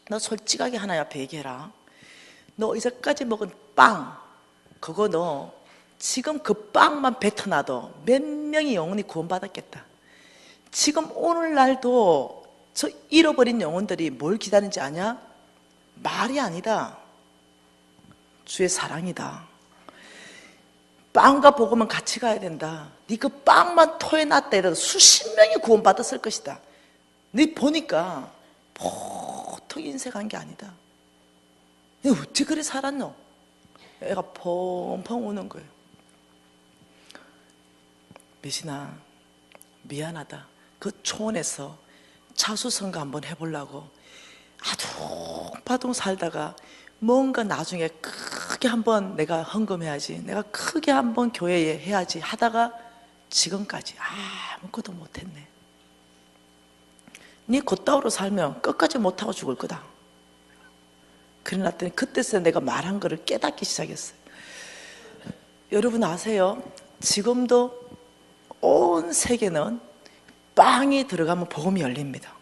너 솔직하게 하나님 앞에 얘기해라. 너 이제까지 먹은 빵 그거 너 지금 그 빵만 뱉어놔도 몇 명이 영혼이 구원받았겠다. 지금 오늘날도 저 잃어버린 영혼들이 뭘 기다리는지 아냐? 말이 아니다. 주의 사랑이다. 빵과 복음은 같이 가야 된다. 네 그 빵만 토해놨다 해도 수십 명이 구원받았을 것이다. 네 보니까 보통 인생한 게 아니다. 너 어찌 그래 살았노? 애가 펑펑 우는 거예요. 미신아, 미안하다. 그 초원에서 차수선거 한번 해보려고 아둥바둥 살다가 뭔가 나중에 크게 한번 내가 헌금해야지, 내가 크게 한번 교회에 해야지 하다가 지금까지 아무것도 못했네. 네 곧다우로 살면 끝까지 못하고 죽을 거다. 그래놨더니 그때서 내가 말한 거를 깨닫기 시작했어요. 여러분 아세요? 지금도 온 세계는 빵이 들어가면 복음이 열립니다.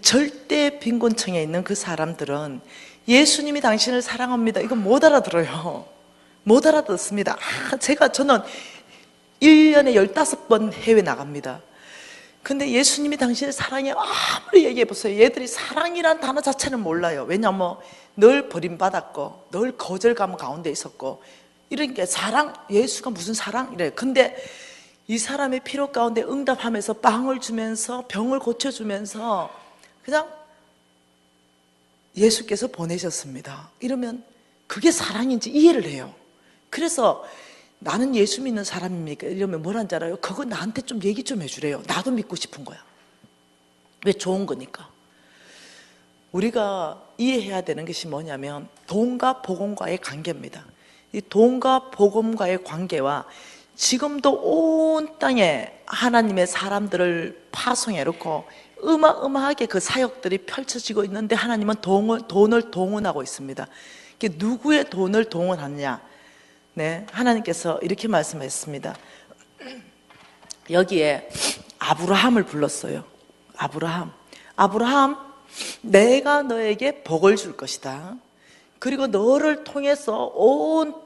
절대 빈곤층에 있는 그 사람들은 예수님이 당신을 사랑합니다, 이거 못 알아들어요. 못 알아듣습니다. 저는 1년에 15번 해외 나갑니다. 근데 예수님이 당신을 사랑해 아무리 얘기해보세요, 얘들이 사랑이란 단어 자체는 몰라요. 왜냐하면 늘 버림받았고 늘 거절감 가운데 있었고 이러니까 사랑, 예수가 무슨 사랑? 이래요. 근데 이 사람의 필요 가운데 응답하면서 빵을 주면서 병을 고쳐주면서 그냥 예수께서 보내셨습니다. 이러면 그게 사랑인지 이해를 해요. 그래서 나는 예수 믿는 사람입니까? 이러면 뭐라는 줄 알아요? 그거 나한테 좀 얘기 좀 해주래요. 나도 믿고 싶은 거야. 왜? 좋은 거니까. 우리가 이해해야 되는 것이 뭐냐면 돈과 복음과의 관계입니다. 이 돈과 복음과의 관계와 지금도 온 땅에 하나님의 사람들을 파송해 놓고 어마어마하게 그 사역들이 펼쳐지고 있는데 하나님은 돈을 동원하고 있습니다. 이게 누구의 돈을 동원하느냐? 네, 하나님께서 이렇게 말씀했습니다. 여기에 아브라함을 불렀어요. 아브라함, 내가 너에게 복을 줄 것이다. 그리고 너를 통해서 온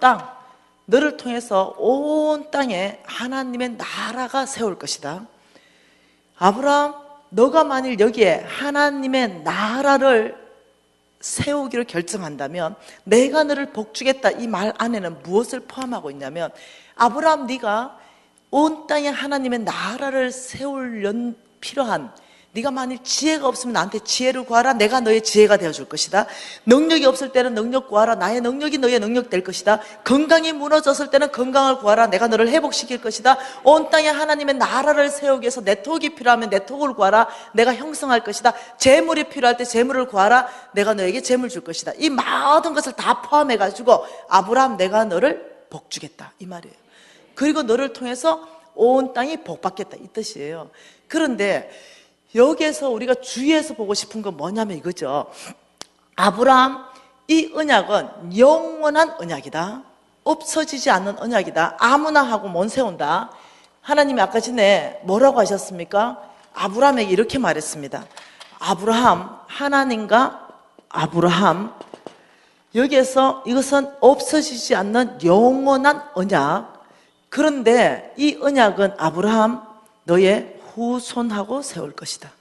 땅에 하나님의 나라가 세울 것이다. 아브라함, 너가 만일 여기에 하나님의 나라를 세우기를 결정한다면 내가 너를 복주겠다, 이 말 안에는 무엇을 포함하고 있냐면 아브라함, 네가 온 땅에 하나님의 나라를 세우려 필요한, 네가 만일 지혜가 없으면 나한테 지혜를 구하라. 내가 너의 지혜가 되어줄 것이다. 능력이 없을 때는 능력 구하라. 나의 능력이 너의 능력 될 것이다. 건강이 무너졌을 때는 건강을 구하라. 내가 너를 회복시킬 것이다. 온 땅에 하나님의 나라를 세우기 위해서 네트워크가 필요하면 네트워크를 구하라. 내가 형성할 것이다. 재물이 필요할 때 재물을 구하라. 내가 너에게 재물 줄 것이다. 이 모든 것을 다 포함해가지고 아브라함, 내가 너를 복주겠다, 이 말이에요. 그리고 너를 통해서 온 땅이 복받겠다, 이 뜻이에요. 그런데 여기에서 우리가 주의해서 보고 싶은 건 뭐냐면 이거죠. 아브라함, 이 언약은 영원한 언약이다. 없어지지 않는 언약이다. 아무나 하고 못 세운다. 하나님이 아까 전에 뭐라고 하셨습니까? 아브라함에게 이렇게 말했습니다. 아브라함, 하나님과 아브라함, 여기에서 이것은 없어지지 않는 영원한 언약. 그런데 이 언약은 아브라함, 너의 후손하고 세울 것이다.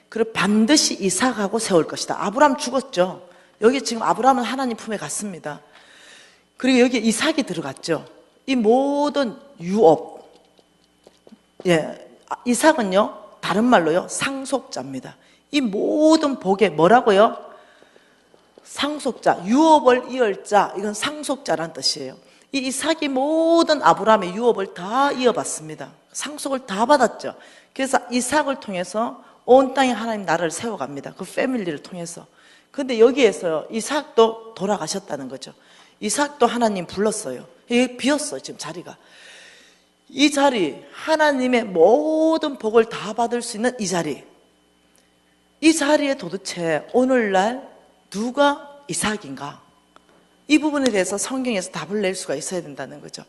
그리고 반드시 이삭하고 세울 것이다. 아브라함 죽었죠. 여기 지금 아브라함은 하나님 품에 갔습니다. 그리고 여기 이삭이 들어갔죠. 이 모든 유업, 이삭은요, 다른 말로요, 상속자입니다. 이 모든 복에 뭐라고요? 상속자, 유업을 이을 자, 이건 상속자란 뜻이에요. 이 이삭이 모든 아브라함의 유업을 다 이어받습니다. 상속을 다 받았죠. 그래서 이삭을 통해서 온 땅에 하나님 나라를 세워갑니다. 그 패밀리를 통해서. 근데 여기에서 이삭도 돌아가셨다는 거죠. 이삭도 하나님 불렀어요. 이게 비었어요, 지금 자리가. 이 자리, 하나님의 모든 복을 다 받을 수 있는 이 자리. 이 자리에 도대체 오늘날 누가 이삭인가? 이 부분에 대해서 성경에서 답을 낼 수가 있어야 된다는 거죠.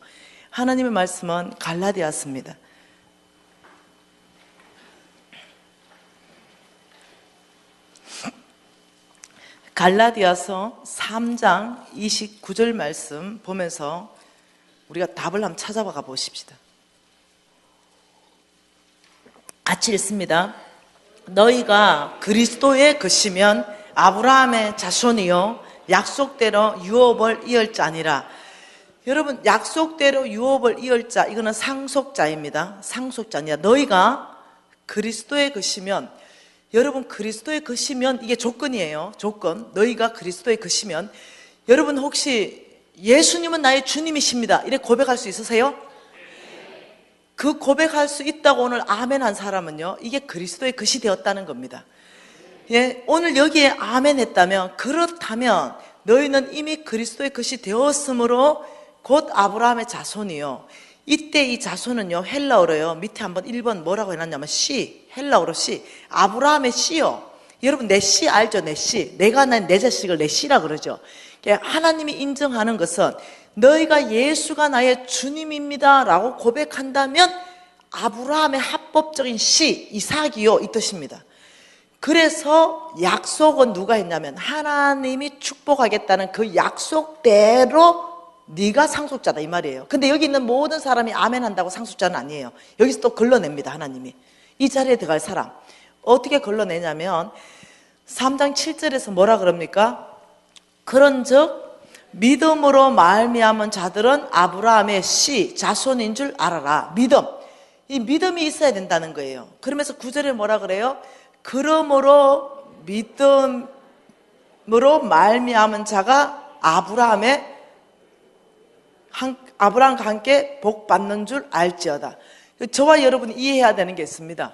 하나님의 말씀은 갈라디아서입니다. 갈라디아서 3장 29절 말씀 보면서 우리가 답을 한번 찾아봐 보십시다. 같이 읽습니다. 너희가 그리스도의 것이면 아브라함의 자손이요 약속대로 유업을 이을 자니라. 여러분, 약속대로 유업을 이을 자, 이거는 상속자입니다. 상속자니라. 너희가 그리스도의 것이면, 여러분 그리스도의 것이면 이게 조건이에요. 조건. 너희가 그리스도의 것이면, 여러분 혹시 예수님은 나의 주님이십니다, 이렇게 고백할 수 있으세요? 그 고백할 수 있다고 오늘 아멘 한 사람은요, 이게 그리스도의 것이 되었다는 겁니다. 예, 오늘 여기에 아멘 했다면, 그렇다면 너희는 이미 그리스도의 것이 되었으므로 곧 아브라함의 자손이요. 이때 이 자손은요, 헬라어로요, 밑에 한번 1번 뭐라고 해놨냐면 씨, 헬라어로 씨, 아브라함의 씨요. 여러분 내 씨 알죠? 내 씨. 내가 난 내 자식을 내 씨라 그러죠. 하나님이 인정하는 것은 너희가 예수가 나의 주님입니다 라고 고백한다면 아브라함의 합법적인 씨, 이삭이요, 이 뜻입니다. 그래서 약속은 누가 했냐면 하나님이 축복하겠다는 그 약속대로 네가 상속자다 이 말이에요. 근데 여기 있는 모든 사람이 아멘 한다고 상속자는 아니에요. 여기서 또 걸러냅니다. 하나님이 이 자리에 들어갈 사람 어떻게 걸러내냐면 3장 7절에서 뭐라 그럽니까? 그런즉 믿음으로 말미암은 자들은 아브라함의 씨 자손인 줄 알아라. 믿음, 이 믿음이 있어야 된다는 거예요. 그러면서 9절에 뭐라 그래요? 그러므로 믿음으로 말미암은 자가 아브라함과 함께 복 받는 줄 알지어다. 저와 여러분이 이해해야 되는 게 있습니다.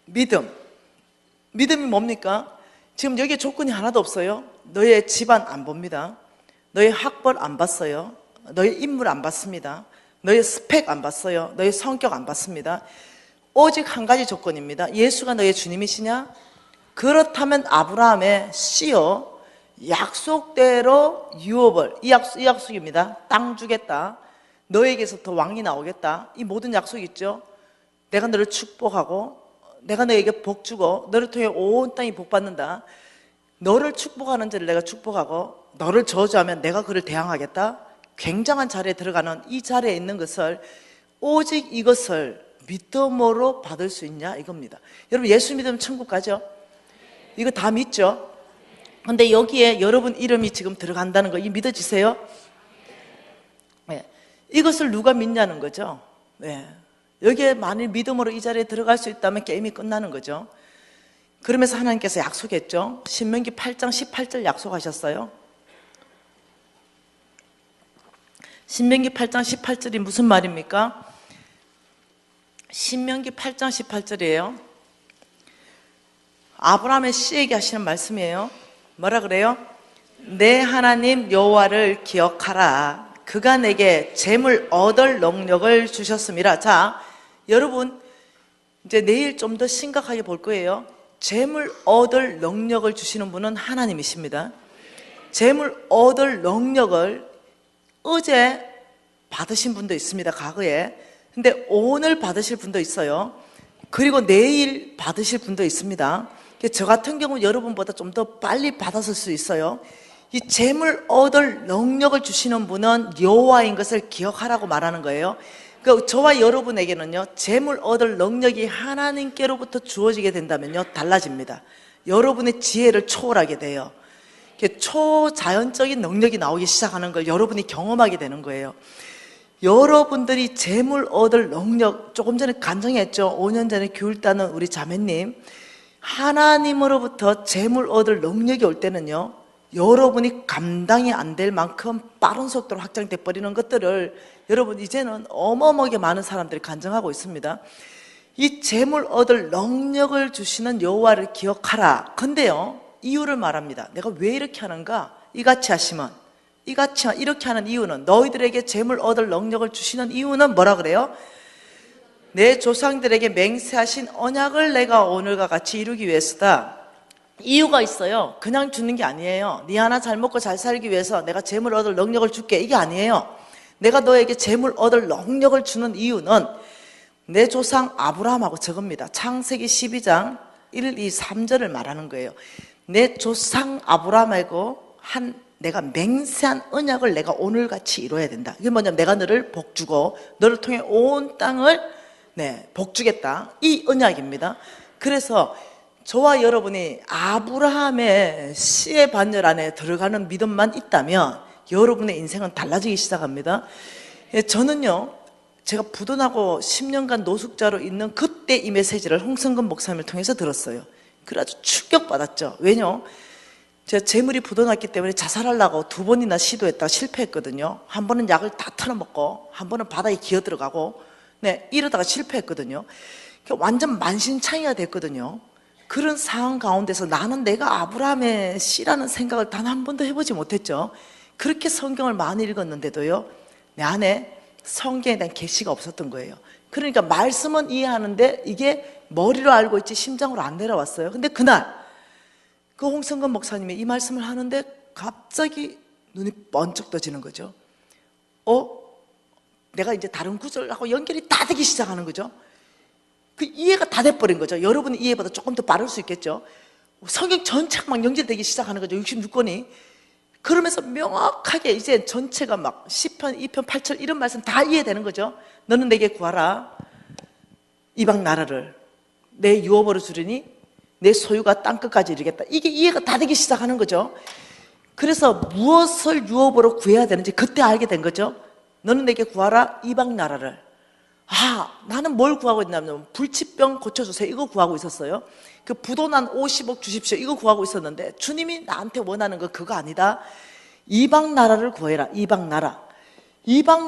믿음이 뭡니까? 지금 여기에 조건이 하나도 없어요. 너의 집안 안 봅니다. 너의 학벌 안 봤어요. 너의 인물 안 봤습니다. 너의 스펙 안 봤어요. 너의 성격 안 봤습니다. 오직 한 가지 조건입니다. 예수가 너의 주님이시냐? 그렇다면 아브라함의 씨요, 약속대로 유업을, 이 약속입니다. 땅 주겠다, 너에게서부터 왕이 나오겠다, 이 모든 약속이 있죠. 내가 너를 축복하고 내가 너에게 복 주고 너를 통해 온 땅이 복 받는다. 너를 축복하는 자를 내가 축복하고 너를 저주하면 내가 그를 대항하겠다. 굉장한 자리에 들어가는 이 자리에 있는 것을, 오직 이것을 믿음으로 받을 수 있냐 이겁니다. 여러분 예수 믿으면 천국 가죠? 이거 다 믿죠? 근데 여기에 여러분 이름이 지금 들어간다는 거 이 믿어지세요? 네. 이것을 누가 믿냐는 거죠. 네. 여기에 만일 믿음으로 이 자리에 들어갈 수 있다면 게임이 끝나는 거죠. 그러면서 하나님께서 약속했죠. 신명기 8장 18절 약속하셨어요. 신명기 8장 18절이 무슨 말입니까? 신명기 8장 18절이에요. 아브라함의 씨에게 하시는 말씀이에요. 뭐라 그래요? 내 하나님 여호와를 기억하라. 그가 내게 재물 얻을 능력을 주셨음이라. 자, 여러분 이제 내일 좀 더 심각하게 볼 거예요. 재물 얻을 능력을 주시는 분은 하나님이십니다. 재물 얻을 능력을 어제 받으신 분도 있습니다, 과거에. 근데 오늘 받으실 분도 있어요. 그리고 내일 받으실 분도 있습니다. 저 같은 경우는 여러분보다 좀 더 빨리 받았을 수 있어요. 이 재물 얻을 능력을 주시는 분은 여호와인 것을 기억하라고 말하는 거예요. 그 저와 여러분에게는요, 재물 얻을 능력이 하나님께로부터 주어지게 된다면요, 달라집니다. 여러분의 지혜를 초월하게 돼요. 초자연적인 능력이 나오기 시작하는 걸 여러분이 경험하게 되는 거예요. 여러분들이 재물 얻을 능력, 조금 전에 간증했죠. 5년 전에 교육 따는 우리 자매님, 하나님으로부터 재물 얻을 능력이 올 때는요, 여러분이 감당이 안 될 만큼 빠른 속도로 확장돼 버리는 것들을 여러분 이제는 어마어마하게 많은 사람들이 간증하고 있습니다. 이 재물 얻을 능력을 주시는 여호와를 기억하라. 근데요, 이유를 말합니다. 내가 왜 이렇게 하는가? 이같이 하시면, 이렇게 하는 이유는, 너희들에게 재물 얻을 능력을 주시는 이유는 뭐라 그래요? 내 조상들에게 맹세하신 언약을 내가 오늘과 같이 이루기 위해서다. 이유가 있어요. 그냥 주는 게 아니에요. 네 하나 잘 먹고 잘 살기 위해서 내가 재물 얻을 능력을 줄게, 이게 아니에요. 내가 너에게 재물 얻을 능력을 주는 이유는 내 조상 아브라함하고 저겁니다. 창세기 12장 1, 2, 3절을 말하는 거예요. 내 조상 아브라함하고 내가 맹세한 언약을 내가 오늘같이 이루어야 된다. 이게 뭐냐면 내가 너를 복주고 너를 통해 온 땅을 복 주겠다, 이 언약입니다. 그래서 저와 여러분이 아브라함의 씨의 반열 안에 들어가는 믿음만 있다면 여러분의 인생은 달라지기 시작합니다. 저는요, 제가 부도나고 10년간 노숙자로 있는 그때 이 메시지를 홍성근 목사님을 통해서 들었어요. 그래 아주 충격받았죠. 왜냐? 제가 재물이 부도났기 때문에 자살하려고 2번이나 시도했다가 실패했거든요. 한 번은 약을 다 털어먹고 한 번은 바다에 기어 들어가고, 네, 이러다가 실패했거든요. 완전 만신창이가 됐거든요. 그런 상황 가운데서 나는 내가 아브라함의 씨라는 생각을 단 한 번도 해보지 못했죠. 그렇게 성경을 많이 읽었는데도요, 내 안에 성경에 대한 계시가 없었던 거예요. 그러니까 말씀은 이해하는데 이게 머리로 알고 있지 심장으로 안 내려왔어요. 근데 그날 그 홍성근 목사님이 이 말씀을 하는데 갑자기 눈이 번쩍 떠지는 거죠. 내가 이제 다른 구절하고 연결이 다 되기 시작하는 거죠. 그 이해가 다 돼버린 거죠. 여러분의 이해보다 조금 더 빠를 수 있겠죠. 성경 전체가 막 연결되기 시작하는 거죠. 66권이. 그러면서 명확하게 이제 전체가 막 10편, 2편, 8절 이런 말씀 다 이해되는 거죠. 너는 내게 구하라. 이방 나라를 내 유업으로 주리니 내 소유가 땅끝까지 이르겠다. 이게 이해가 다 되기 시작하는 거죠. 그래서 무엇을 유업으로 구해야 되는지 그때 알게 된 거죠. 너는 내게 구하라. 이방 나라를. 나는 뭘 구하고 있냐면 불치병 고쳐주세요 이거 구하고 있었어요. 그 부도난 50억 주십시오 이거 구하고 있었는데 주님이 나한테 원하는 거 그거 아니다. 이방 나라를 구해라. 이방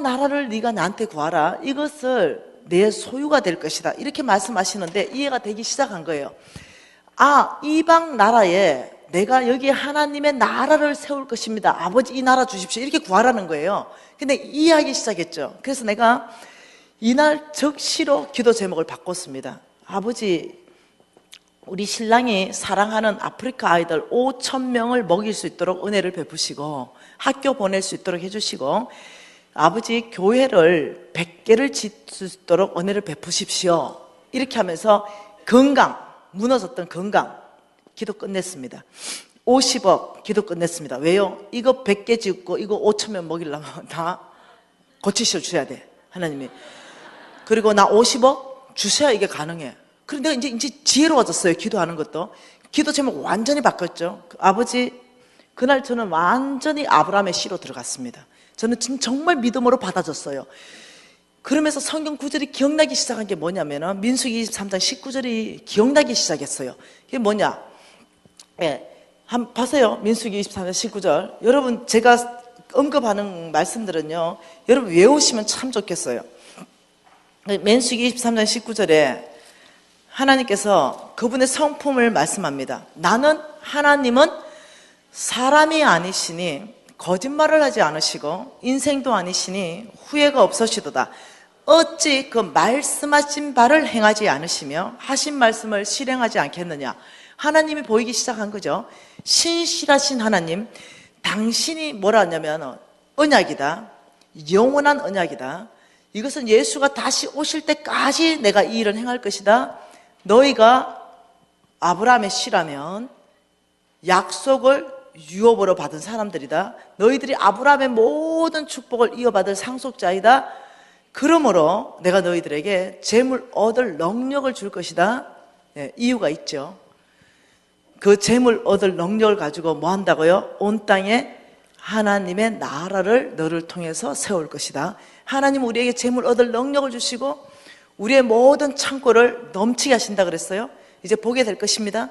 나라를 네가 나한테 구하라. 이것을 내 소유가 될 것이다. 이렇게 말씀하시는데 이해가 되기 시작한 거예요. 이방 나라에 내가 여기 하나님의 나라를 세울 것입니다. 아버지 이 나라 주십시오 이렇게 구하라는 거예요. 근데 이해하기 시작했죠. 그래서 내가 이날 즉시로 기도 제목을 바꿨습니다. 아버지, 우리 신랑이 사랑하는 아프리카 아이들 5,000명을 먹일 수 있도록 은혜를 베푸시고 학교 보낼 수 있도록 해주시고 아버지 교회를 100개를 짓을 수 있도록 은혜를 베푸십시오. 이렇게 하면서 무너졌던 건강 기도 끝냈습니다. 50억 기도 끝냈습니다. 왜요? 이거 100개 짓고 이거 5,000명 먹이려면 다 고치셔 주셔야 돼, 하나님이. 그리고 나 50억 주셔야 이게 가능해. 그런데 내가 이제 지혜로워졌어요. 기도하는 것도. 기도 제목 완전히 바뀌었죠. 아버지, 그날 저는 완전히 아브라함의 씨로 들어갔습니다. 저는 정말 믿음으로 받아줬어요. 그러면서 성경 구절이 기억나기 시작한 게 뭐냐면은 민수기 23장 19절이 기억나기 시작했어요. 이게 뭐냐? 한번 보세요. 민수기 23장 19절. 여러분, 제가 언급하는 말씀들은요, 여러분 외우시면 참 좋겠어요. 민수기 23장 19절에 하나님께서 그분의 성품을 말씀합니다. 하나님은 사람이 아니시니 거짓말을 하지 않으시고 인생도 아니시니 후회가 없으시도다. 어찌 그 말씀하신 바를 행하지 않으시며 하신 말씀을 실행하지 않겠느냐. 하나님이 보이기 시작한 거죠. 신실하신 하나님, 당신이 뭐라 하냐면 언약이다. 영원한 언약이다. 이것은 예수가 다시 오실 때까지 내가 이 일을 행할 것이다. 너희가 아브라함의 씨라면 약속을 유업으로 받은 사람들이다. 너희들이 아브라함의 모든 축복을 이어받을 상속자이다. 그러므로 내가 너희들에게 재물 얻을 능력을 줄 것이다. 이유가 있죠. 그 재물 얻을 능력을 가지고 뭐 한다고요? 온 땅에 하나님의 나라를 너를 통해서 세울 것이다. 하나님 우리에게 재물 얻을 능력을 주시고 우리의 모든 창고를 넘치게 하신다 그랬어요. 이제 보게 될 것입니다.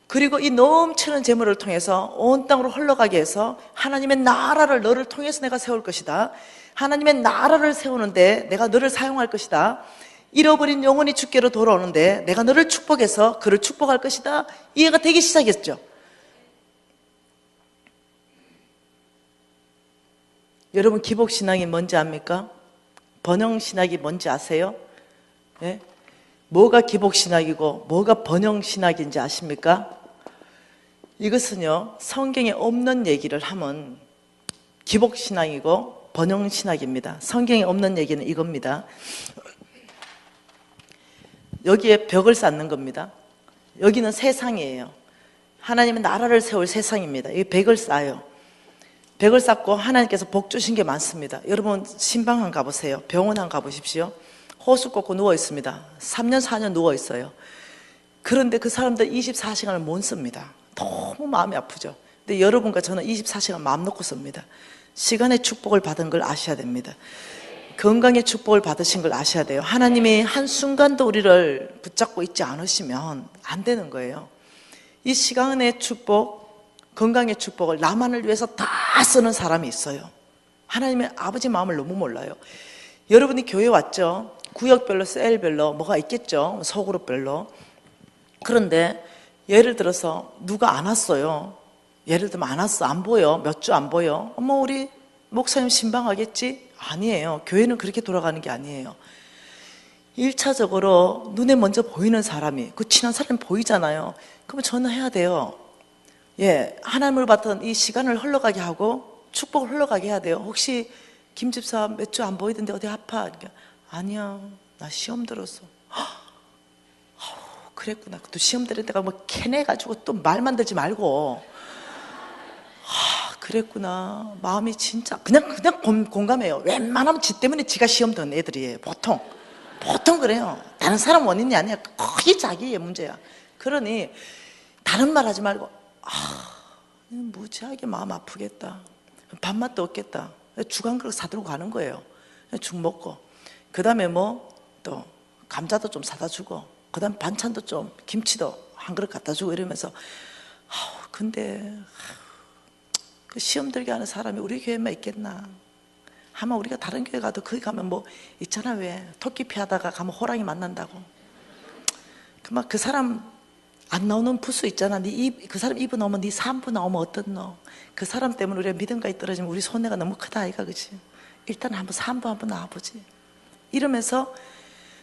그리고 이 넘치는 재물을 통해서 온 땅으로 흘러가게 해서 하나님의 나라를 너를 통해서 내가 세울 것이다. 하나님의 나라를 세우는데 내가 너를 사용할 것이다. 잃어버린 영혼이 주께로 돌아오는데 내가 너를 축복해서 그를 축복할 것이다. 이해가 되기 시작했죠. 여러분 기복신앙이 뭔지 압니까? 번영신학이 뭔지 아세요? 예? 뭐가 기복신학이고 뭐가 번영신학인지 아십니까? 이것은요 성경에 없는 얘기를 하면 기복신학이고 번영신학입니다. 성경에 없는 얘기는 이겁니다. 여기에 벽을 쌓는 겁니다. 여기는 세상이에요. 하나님은 나라를 세울 세상입니다. 이 벽을 쌓아요. 벽을 쌓고 하나님께서 복 주신 게 많습니다. 여러분 신방한 가보세요. 병원 한 가보십시오. 호수 꽂고 누워 있습니다. 3년 4년 누워 있어요. 그런데 그 사람들 24시간을 못 씁니다. 너무 마음이 아프죠. 근데 여러분과 저는 24시간 마음 놓고 씁니다. 시간의 축복을 받은 걸 아셔야 됩니다. 건강의 축복을 받으신 걸 아셔야 돼요. 하나님이 한순간도 우리를 붙잡고 있지 않으시면 안 되는 거예요. 이 시간의 축복, 건강의 축복을 나만을 위해서 다 쓰는 사람이 있어요. 하나님의 아버지 마음을 너무 몰라요. 여러분이 교회 왔죠? 구역별로, 셀별로 뭐가 있겠죠? 소그룹별로. 그런데 예를 들어서 누가 안 왔어요. 예를 들면 안 왔어. 안 보여. 몇 주 안 보여. 어머, 우리 목사님 신방하겠지? 아니에요. 교회는 그렇게 돌아가는 게 아니에요. 1차적으로 눈에 먼저 보이는 사람이, 그 친한 사람이 보이잖아요. 그러면 저는 해야 돼요. 예, 하나님을 받던 이 시간을 흘러가게 하고 축복을 흘러가게 해야 돼요. 혹시 김 집사 몇 주 안 보이던데 어디 아파? 그러니까, 아니야, 나 시험 들었어. 그랬구나. 또 시험 들을 때가 뭐 캐내가지고 또 말 만들지 말고. 그랬구나. 마음이 진짜 그냥 공감해요. 웬만하면 지 때문에 지가 시험 든 애들이에요. 보통 그래요. 다른 사람 원인이 아니야. 거의 자기의 문제야. 그러니 다른 말 하지 말고 무지하게 마음 아프겠다. 밥맛도 없겠다. 죽 한 그릇 사들고 가는 거예요. 죽 먹고 그 다음에 뭐 또 감자도 좀 사다 주고 그 다음 반찬도 좀 김치도 한 그릇 갖다 주고 이러면서 근데 그 시험 들게 하는 사람이 우리 교회만 있겠나? 아마 우리가 다른 교회 가도 거기 가면 뭐 있잖아. 왜 토끼피 하다가 가면 호랑이 만난다고. 그 사람 안 나오는 부수 있잖아. 그 사람 입은 나오면 네 3부 나오면 어떻노? 그 사람 때문에 우리가 믿음까지 떨어지면 우리 손해가 너무 크다 아이가. 그치? 일단 한번 3부 한번 나와보지. 이러면서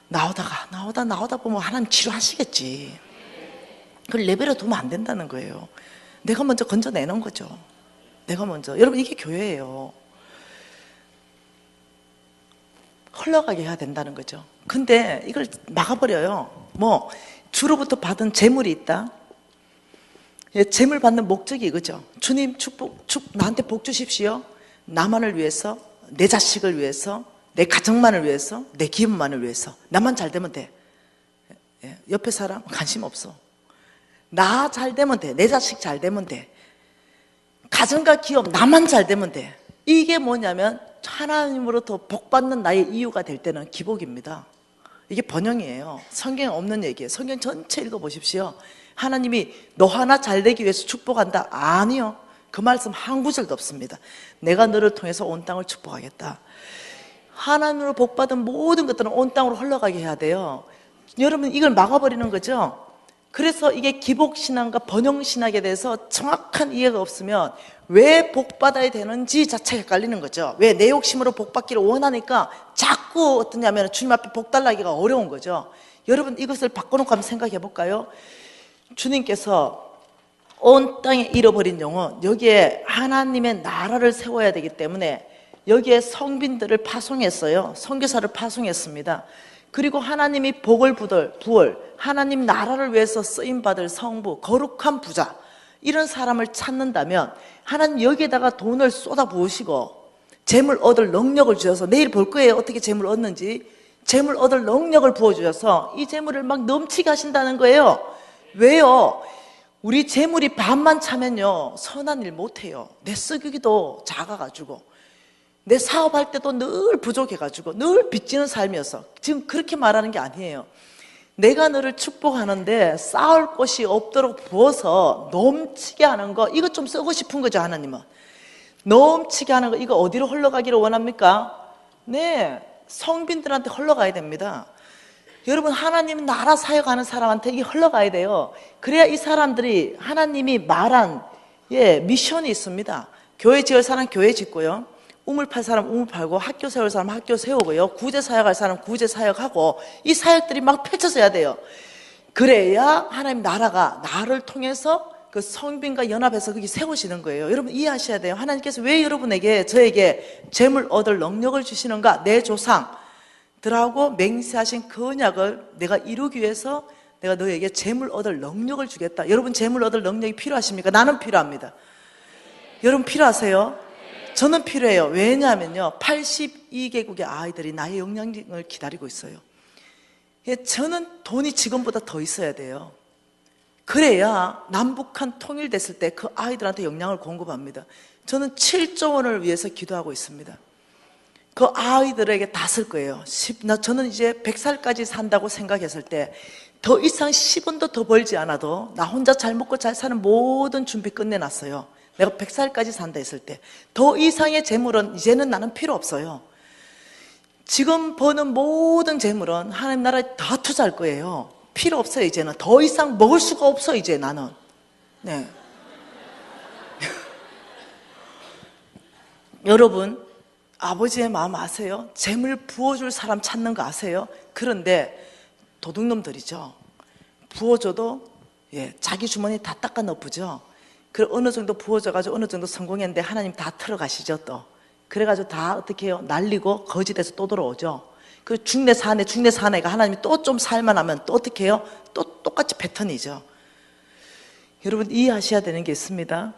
나오다 보면 하나님 치료하시겠지. 그걸 레벨에 두면 안 된다는 거예요. 내가 먼저 건져내는 거죠. 내가 먼저. 여러분, 이게 교회예요. 흘러가게 해야 된다는 거죠. 근데 이걸 막아버려요. 뭐 주로부터 받은 재물이 있다. 예, 재물 받는 목적이 이거죠. 주님 나한테 복 주십시오. 나만을 위해서, 내 자식을 위해서, 내 가정만을 위해서, 내 기업만을 위해서. 나만 잘 되면 돼. 예, 옆에 사람 관심 없어. 나 잘 되면 돼. 내 자식 잘 되면 돼. 가정과 기업 나만 잘 되면 돼. 이게 뭐냐면 하나님으로부터 복받는 나의 이유가 될 때는 기복입니다. 이게 번영이에요. 성경에 없는 얘기예요. 성경 전체 읽어보십시오. 하나님이 너 하나 잘 되기 위해서 축복한다. 아니요. 그 말씀 한 구절도 없습니다. 내가 너를 통해서 온 땅을 축복하겠다. 하나님으로 복받은 모든 것들은 온 땅으로 흘러가게 해야 돼요. 여러분, 이걸 막아버리는 거죠. 그래서 이게 기복신앙과 번영신학에 대해서 정확한 이해가 없으면 왜 복받아야 되는지 자체가 헷갈리는 거죠. 왜 내 욕심으로 복받기를 원하니까 자꾸 어떠냐면 주님 앞에 복 달라기가 어려운 거죠. 여러분, 이것을 바꿔놓고 한번 생각해 볼까요? 주님께서 온 땅에 잃어버린 영혼, 여기에 하나님의 나라를 세워야 되기 때문에 여기에 성빈들을 파송했어요. 선교사를 파송했습니다. 그리고 하나님이 복을 부을 하나님 나라를 위해서 쓰임받을 성부, 거룩한 부자, 이런 사람을 찾는다면 하나님 여기에다가 돈을 쏟아 부으시고 재물 얻을 능력을 주셔서, 내일 볼 거예요. 어떻게 재물 얻는지. 재물 얻을 능력을 부어주셔서 이 재물을 막 넘치게 하신다는 거예요. 왜요? 우리 재물이 반만 차면요, 선한 일 못해요. 내 쓰기도 작아가지고, 내 사업할 때도 늘 부족해가지고 늘 빚지는 삶이어서. 지금 그렇게 말하는 게 아니에요. 내가 너를 축복하는데 쌓을 곳이 없도록 부어서 넘치게 하는 거, 이거 좀 쓰고 싶은 거죠. 하나님은 넘치게 하는 거, 이거 어디로 흘러가기를 원합니까? 네, 성빈들한테 흘러가야 됩니다. 여러분, 하나님 나라 사역하는 사람한테 이게 흘러가야 돼요. 그래야 이 사람들이 하나님이 말한 미션이 있습니다. 교회 지을 사람 교회 짓고요, 우물 팔 사람 우물 팔고, 학교 세울 사람 학교 세우고요, 구제 사역할 사람 구제 사역하고, 이 사역들이 막 펼쳐져야 돼요. 그래야 하나님 나라가 나를 통해서 그 성빈과 연합해서 거기 세우시는 거예요. 여러분 이해하셔야 돼요. 하나님께서 왜 여러분에게, 저에게 재물 얻을 능력을 주시는가? 내 조상들하고 맹세하신 그 언약을 내가 이루기 위해서 내가 너에게 재물 얻을 능력을 주겠다. 여러분 재물 얻을 능력이 필요하십니까? 나는 필요합니다. 여러분 필요하세요? 저는 필요해요. 왜냐하면요, 82개국의 아이들이 나의 영향력을 기다리고 있어요. 저는 돈이 지금보다 더 있어야 돼요. 그래야 남북한 통일됐을 때 그 아이들한테 영양을 공급합니다. 저는 7조 원을 위해서 기도하고 있습니다. 그 아이들에게 다 쓸 거예요. 저는 이제 100살까지 산다고 생각했을 때 더 이상 10원도 더 벌지 않아도 나 혼자 잘 먹고 잘 사는 모든 준비 끝내놨어요. 내가 100살까지 산다 했을 때 더 이상의 재물은 이제는 나는 필요 없어요. 지금 버는 모든 재물은 하나님 나라에 다 투자할 거예요. 필요 없어요. 이제는 더 이상 먹을 수가 없어. 이제 나는 네. 여러분, 아버지의 마음 아세요? 재물 부어줄 사람 찾는 거 아세요? 그런데 도둑놈들이죠. 부어줘도 자기 주머니 다 닦아 넣어보죠. 그리고 어느 정도 부어줘가지고 어느 정도 성공했는데 하나님 다 틀어가시죠. 또 그래가지고 다 어떻게 해요? 날리고 거짓돼서 또 돌아오죠. 그 중내 사내가 하나님이 또 좀 살만하면 또 어떻게 해요? 또 똑같이 패턴이죠. 여러분, 이해하셔야 되는 게 있습니다.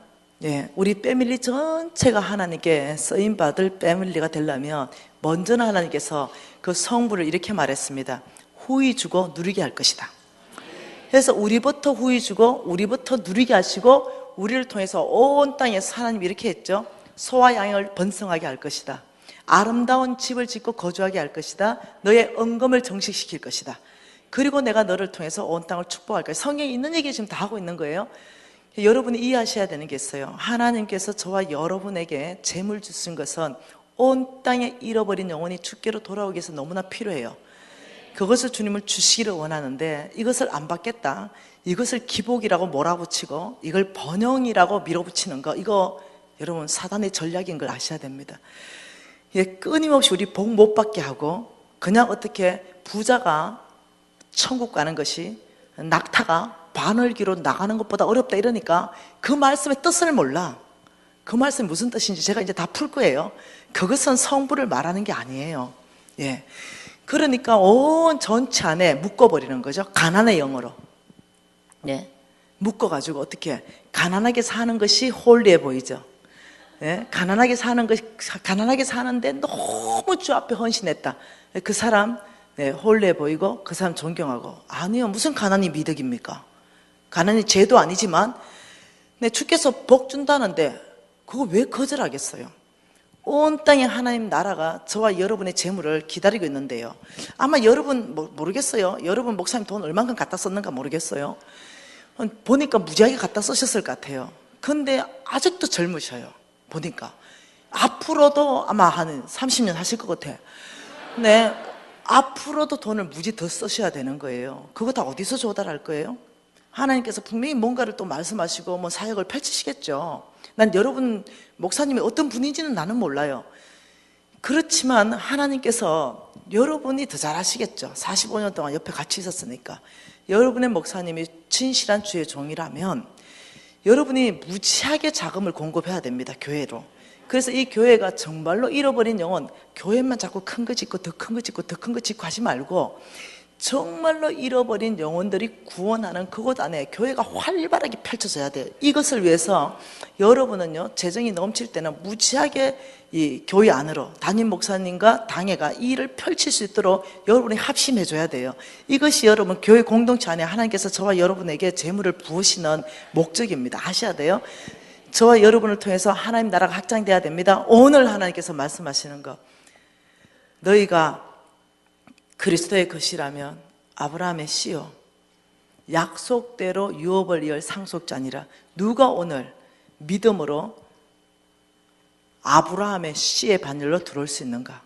우리 패밀리 전체가 하나님께 쓰임받을 패밀리가 되려면 먼저는 하나님께서 그 성부를 이렇게 말했습니다. 후히 주고 누리게 할 것이다. 그래서 우리부터 후히 주고 우리부터 누리게 하시고 우리를 통해서 온 땅에서 하나님이 이렇게 했죠. 소와 양을 번성하게 할 것이다. 아름다운 집을 짓고 거주하게 할 것이다. 너의 언금을 정식시킬 것이다. 그리고 내가 너를 통해서 온 땅을 축복할 것이다. 성경에 있는 얘기 지금 다 하고 있는 거예요. 여러분이 이해하셔야 되는 게 있어요. 하나님께서 저와 여러분에게 재물 주신 것은 온 땅에 잃어버린 영혼이 주께로 돌아오기 위해서 너무나 필요해요. 그것을 주님을 주시기를 원하는데 이것을 안 받겠다, 이것을 기복이라고 몰아붙이고 이걸 번영이라고 밀어붙이는 거, 이거 여러분 사단의 전략인 걸 아셔야 됩니다. 끊임없이 우리 복 못 받게 하고 그냥 어떻게 부자가 천국 가는 것이 낙타가 바늘기로 나가는 것보다 어렵다 이러니까 그 말씀의 뜻을 몰라. 그 말씀이 무슨 뜻인지 제가 이제 다 풀 거예요. 그것은 성부를 말하는 게 아니에요. 그러니까 온 전체 안에 묶어버리는 거죠. 가난의 영으로. 묶어가지고 어떻게 가난하게 사는 것이 홀리해 보이죠. 가난하게 사는데 너무 주 앞에 헌신했다. 그 사람 홀리해 보이고 그 사람 존경하고. 아니요, 무슨 가난이 미덕입니까? 가난이 죄도 아니지만 주께서 복 준다는데 그거 왜 거절하겠어요? 온 땅에 하나님 나라가 저와 여러분의 재물을 기다리고 있는데요. 아마 여러분 모르겠어요. 여러분 목사님 돈 얼만큼 갖다 썼는가 모르겠어요. 보니까 무지하게 갖다 쓰셨을 것 같아요. 근데 아직도 젊으셔요. 보니까 앞으로도 아마 한 30년 하실 것 같아. 앞으로도 돈을 무지 더 쓰셔야 되는 거예요. 그거 다 어디서 조달할 거예요? 하나님께서 분명히 뭔가를 또 말씀하시고 사역을 펼치시겠죠. 난 여러분 목사님이 어떤 분인지는 나는 몰라요. 그렇지만 하나님께서 여러분이 더 잘 아시겠죠. 45년 동안 옆에 같이 있었으니까. 여러분의 목사님이 진실한 주의 종이라면 여러분이 무지하게 자금을 공급해야 됩니다. 교회로. 그래서 이 교회가 정말로 잃어버린 영혼, 교회만 자꾸 큰 거 짓고 더 큰 거 짓고 더 큰 거 짓고 하지 말고 정말로 잃어버린 영혼들이 구원하는 그곳 안에 교회가 활발하게 펼쳐져야 돼요. 이것을 위해서 여러분은요, 재정이 넘칠 때는 무지하게 이 교회 안으로 담임 목사님과 당회가 이 일을 펼칠 수 있도록 여러분이 합심해 줘야 돼요. 이것이 여러분 교회 공동체 안에 하나님께서 저와 여러분에게 재물을 부으시는 목적입니다. 아셔야 돼요. 저와 여러분을 통해서 하나님 나라가 확장돼야 됩니다. 오늘 하나님께서 말씀하시는 거, 너희가 그리스도의 것이라면 아브라함의 씨요, 약속대로 유업을 이을 상속자니라. 누가 오늘 믿음으로 아브라함의 씨의 반열로 들어올 수 있는가?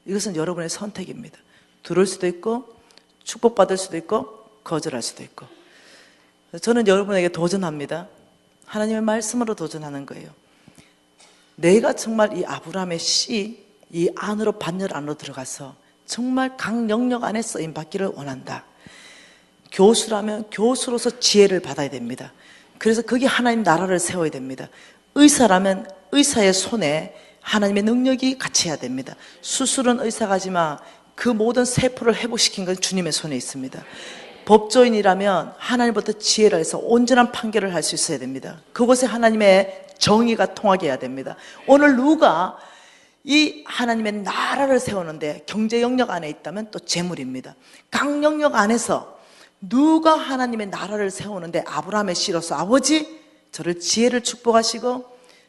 이것은 여러분의 선택입니다. 들어올 수도 있고 축복받을 수도 있고 거절할 수도 있고. 저는 여러분에게 도전합니다. 하나님의 말씀으로 도전하는 거예요. 내가 정말 이 아브라함의 씨, 이 안으로 반열 안으로 들어가서 정말 각 영역 안에 쓰임 받기를 원한다. 교수라면 교수로서 지혜를 받아야 됩니다. 그래서 거기 하나님 나라를 세워야 됩니다. 의사라면 의사의 손에 하나님의 능력이 같이 해야 됩니다. 수술은 의사가 하지만 그 모든 세포를 회복시킨 건 주님의 손에 있습니다. 법조인이라면 하나님부터 지혜를 해서 온전한 판결을 할 수 있어야 됩니다. 그곳에 하나님의 정의가 통하게 해야 됩니다. 오늘 누가 이 하나님의 나라를 세우는데 경제 영역 안에 있다면 또 재물입니다. 각 영역 안에서 누가 하나님의 나라를 세우는데 아브라함의 씨로서 아버지 저를 지혜를 축복하시고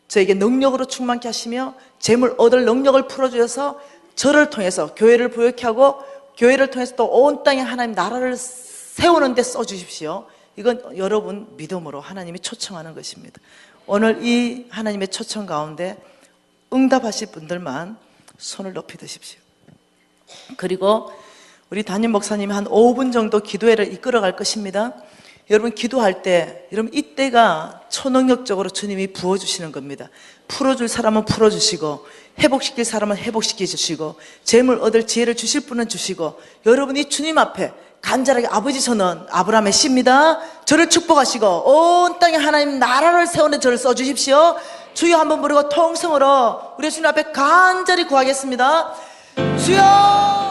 저에게 능력으로 충만케 하시며 재물 얻을 능력을 풀어주셔서 저를 통해서 교회를 부욕케 하고 교회를 통해서 또 온 땅에 하나님 나라를 세우는 데 써주십시오. 이건 여러분 믿음으로 하나님이 초청하는 것입니다. 오늘 이 하나님의 초청 가운데 응답하실 분들만 손을 높이 드십시오. 그리고 우리 담임 목사님이 한 5분 정도 기도회를 이끌어 갈 것입니다. 여러분 기도할 때 여러분 이때가 초능력적으로 주님이 부어주시는 겁니다. 풀어줄 사람은 풀어주시고 회복시킬 사람은 회복시켜 주시고 재물 얻을 지혜를 주실 분은 주시고 여러분이 주님 앞에 간절하게 아버지 저는 아브라함의 씨입니다. 저를 축복하시고 온 땅에 하나님 나라를 세우는 저를 써주십시오. 주여 한번 부르고 통성으로 우리 주님 앞에 간절히 구하겠습니다. 주여